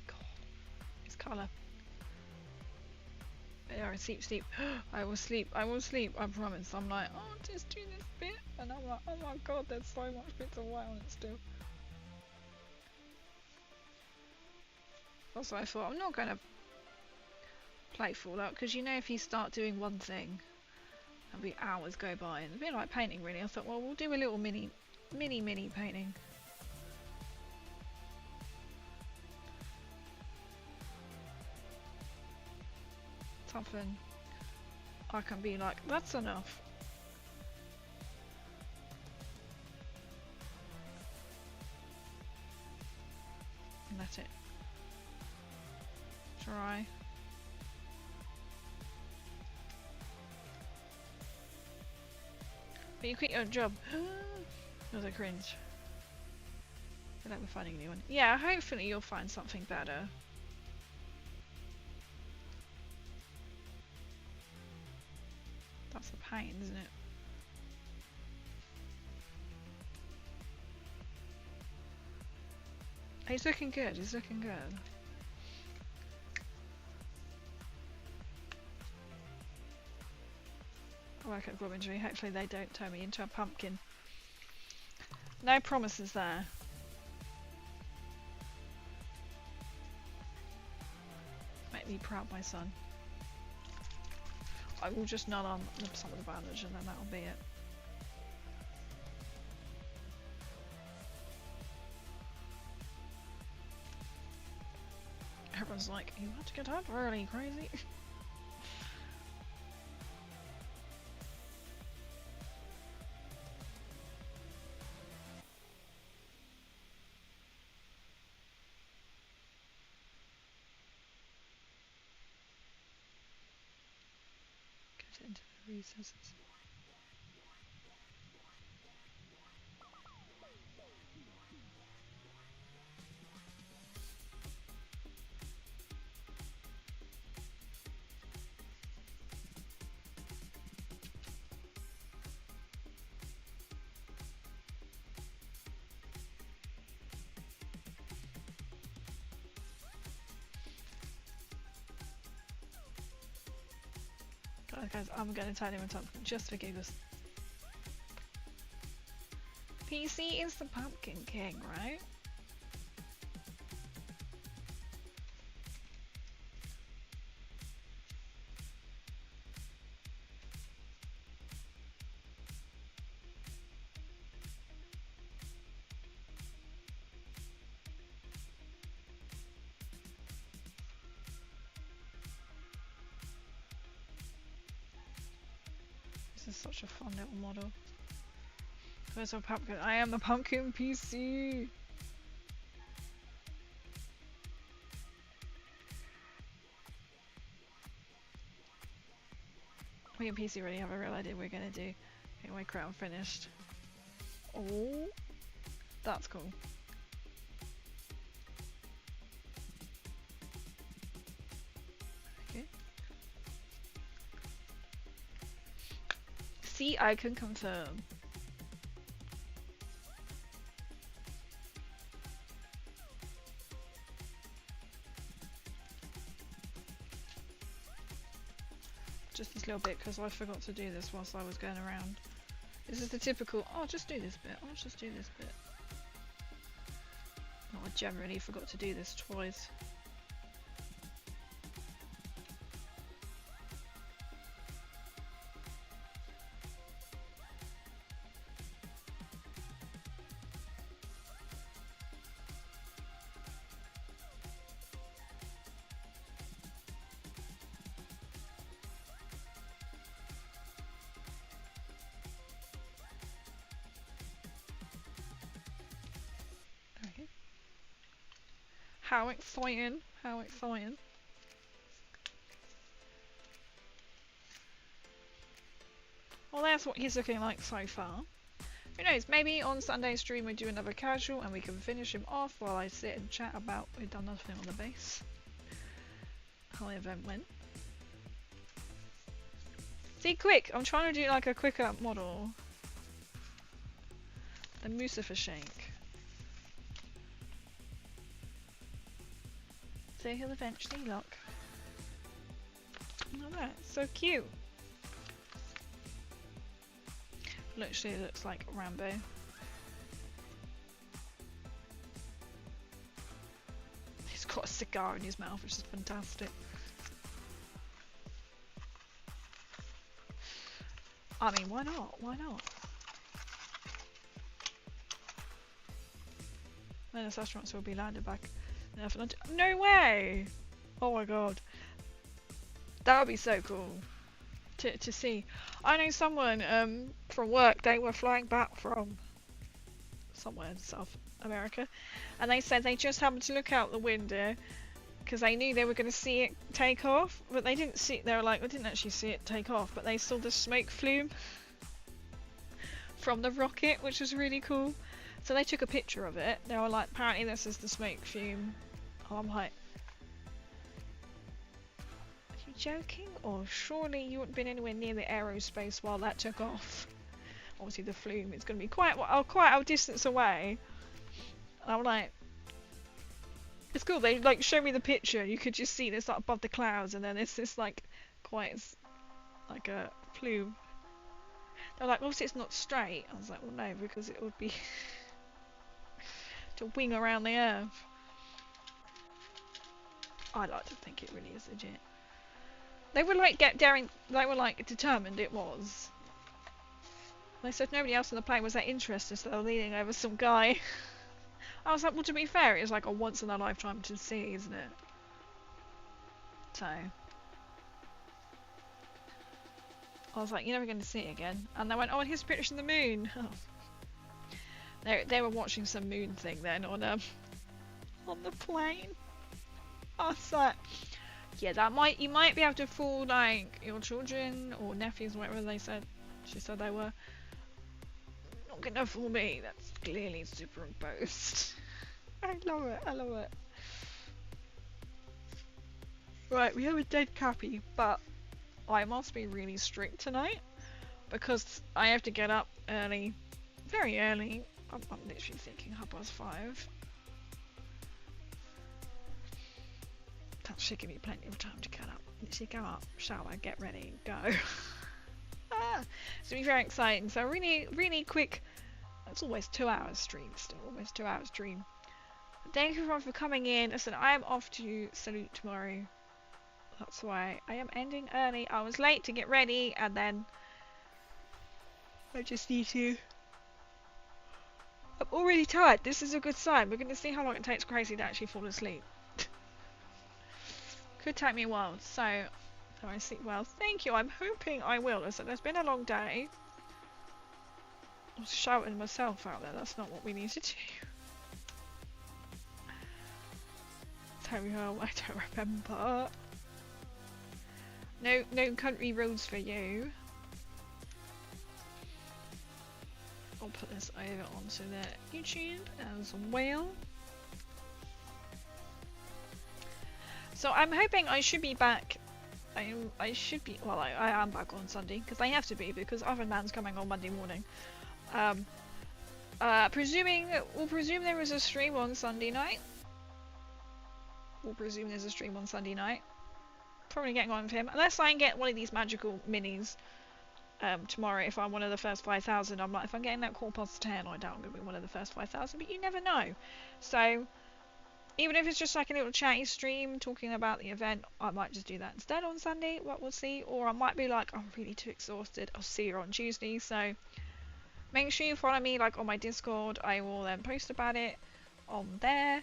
[SPEAKER 1] God, his colour. Yeah, sleep. I will sleep, I promise. I'm like, oh, just do this bit. And I'm like, oh my god, there's so much bits of white on it still. Also, I thought, I'm not going to play Fallout, because you know if you start doing one thing, there'll be hours go by. And it's a bit like painting, really. I thought, well, we'll do a little mini painting. Something I can be like, that's enough. And let it dry. But you quit your job. That was a cringe. I feel like we're finding a new one. Yeah, hopefully you'll find something better. That's a pain, isn't it? He's looking good, he's looking good. I work at Robin's. Hopefully they don't turn me into a pumpkin. No promises there. Make me proud, my son. I will just nut on some of the bandage and then that'll be it. Everyone's like, you had to get up early, crazy. Get into the recesses. guys, I'm gonna turn him into pumpkin just for giggles. PC is the Pumpkin King, right? This is such a fun little model. Where's our pumpkin? I am the Pumpkin PC! Me and PC already have a real idea what we're gonna do. Get my crown finished. Oh, that's cool. Okay. See, I can confirm. Just this little bit because I forgot to do this whilst I was going around. This is the typical, oh, just do this bit, I'll just do this bit. Oh, I generally forgot to do this twice. How exciting! How exciting! Well, that's what he's looking like so far. Who knows, maybe on Sunday's stream we do another casual and we can finish him off while I sit and chat about we've done nothing on the base. How the event went. See, quick! I'm trying to do like a quicker model. The Mucifer Shank. So he'll eventually look. Look at that, so cute. Literally looks like Rambo. He's got a cigar in his mouth, which is fantastic. I mean, why not? Why not? Then the astronauts will be landed back. No way! Oh my god. That would be so cool to see. I know someone from work, they were flying back from somewhere in South America, and they said they just happened to look out the window because they knew they were going to see it take off, but they didn't see it. They were like, I didn't actually see it take off, but they saw the smoke flume from the rocket, which was really cool. So they took a picture of it. They were like, apparently this is the smoke fume. Oh, I'm like, are you joking? Or surely you wouldn't have been anywhere near the aerospace while that took off. Obviously the flume is going to be quite a distance away. And I'm like, it's cool. They like show me the picture. You could just see this like above the clouds, and then it's this like quite like a plume. They're like, obviously it's not straight. I was like, well no, because it would be to wing around the earth. I like to think it really is legit. They were like they were like determined it was. They said nobody else on the plane was that interested, so they were leaning over some guy. I was like, well, to be fair, it's like a once in a lifetime to see, isn't it? So I was like, you're never going to see it again. And they went, oh, and here's a picture of the moon. Oh. They were watching some moon thing then on the plane. I was like, yeah, you might be able to fool like your children or nephews, whatever they said. She said they were. Not gonna fool me. That's clearly superimposed. I love it. I love it. Right, we have a dead Cappy, but I must be really strict tonight because I have to get up early, very early. I'm literally thinking 5:30. That should give me plenty of time to get up. literally go up, shower, get ready, go. It's gonna be very exciting. So really, really quick. It's almost 2 hours stream still, almost 2 hours stream. Thank you everyone for coming in. Listen, I am off to Salute tomorrow. That's why I am ending early. I was late to get ready, and then I just need to. I'm already tired. This is a good sign. We're going to see how long it takes Crazy to actually fall asleep. Could take me a while. So, I sleep well. Thank you. I'm hoping I will. Listen, there's been a long day. I was shouting myself out there. That's not what we need to do. Terry-ho, I don't remember. No country roads for you. I'll put this over onto the YouTube as well. So I'm hoping I should be back. I should be. Well, I am back on Sunday because I have to be because Other Man's coming on Monday morning. We'll presume there is a stream on Sunday night. We'll presume there's a stream on Sunday night. Probably getting on with him unless I can get one of these magical minis. Tomorrow, if I'm one of the first 5,000, I'm like, if I'm getting that 10:15, I doubt I'm going to be one of the first 5,000, but you never know. So, even if it's just like a little chatty stream talking about the event, I might just do that instead on Sunday, what we'll see. Or I might be like, I'm really too exhausted, I'll see you on Tuesday. So, make sure you follow me like on my Discord. I will then post about it on there.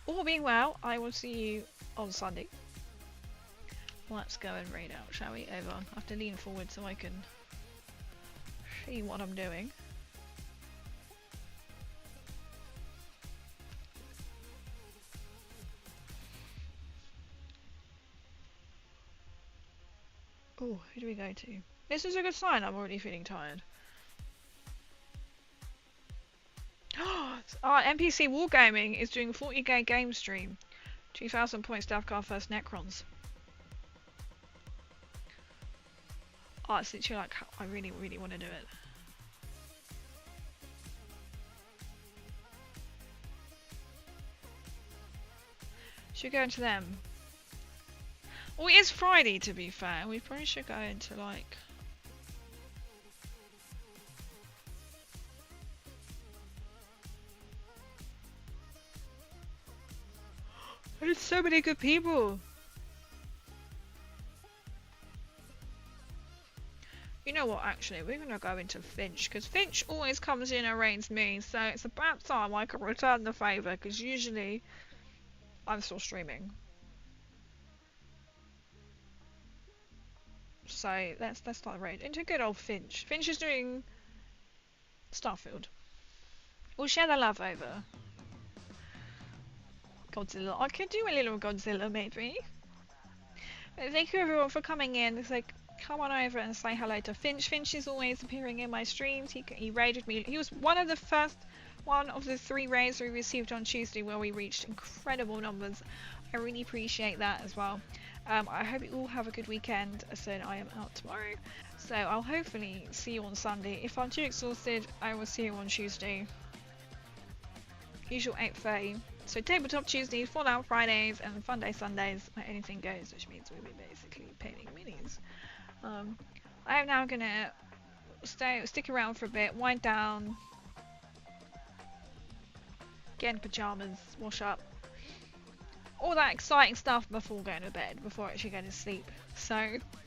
[SPEAKER 1] All being well, I will see you on Sunday. Let's go and raid out, shall we? Over. I have to lean forward so I can see what I'm doing. Oh, who do we go to? This is a good sign. I'm already feeling tired. NPC Wargaming is doing 40k game stream. 2,000 points to Car first Necrons. Oh, it's literally like, I really, really want to do it. Should we go into them? Oh, it is Friday to be fair. We probably should go into like... There's so many good people! You know what, actually, we're going to go into Finch, because Finch always comes in and rains me, so it's about time I can return the favour, because usually I'm still streaming. So let's start the raid into good old Finch. Finch is doing Starfield. We'll share the love over. Godzilla. I could do a little Godzilla maybe. But thank you everyone for coming in. It's like, come on over and say hello to Finch. Finch is always appearing in my streams. He raided me. He was one of the 3 raids we received on Tuesday where we reached incredible numbers. I really appreciate that as well. I hope you all have a good weekend. As I said, I am out tomorrow, so I'll hopefully see you on Sunday. If I'm too exhausted, I will see you on Tuesday. Usual 8:30. So Tabletop Tuesdays, Fallout Fridays, and Fun Day Sundays. Anything goes, which means we'll be basically painting minis. I am now gonna stick around for a bit, wind down, get in pajamas, wash up. All that exciting stuff before going to bed, before actually going to sleep. So,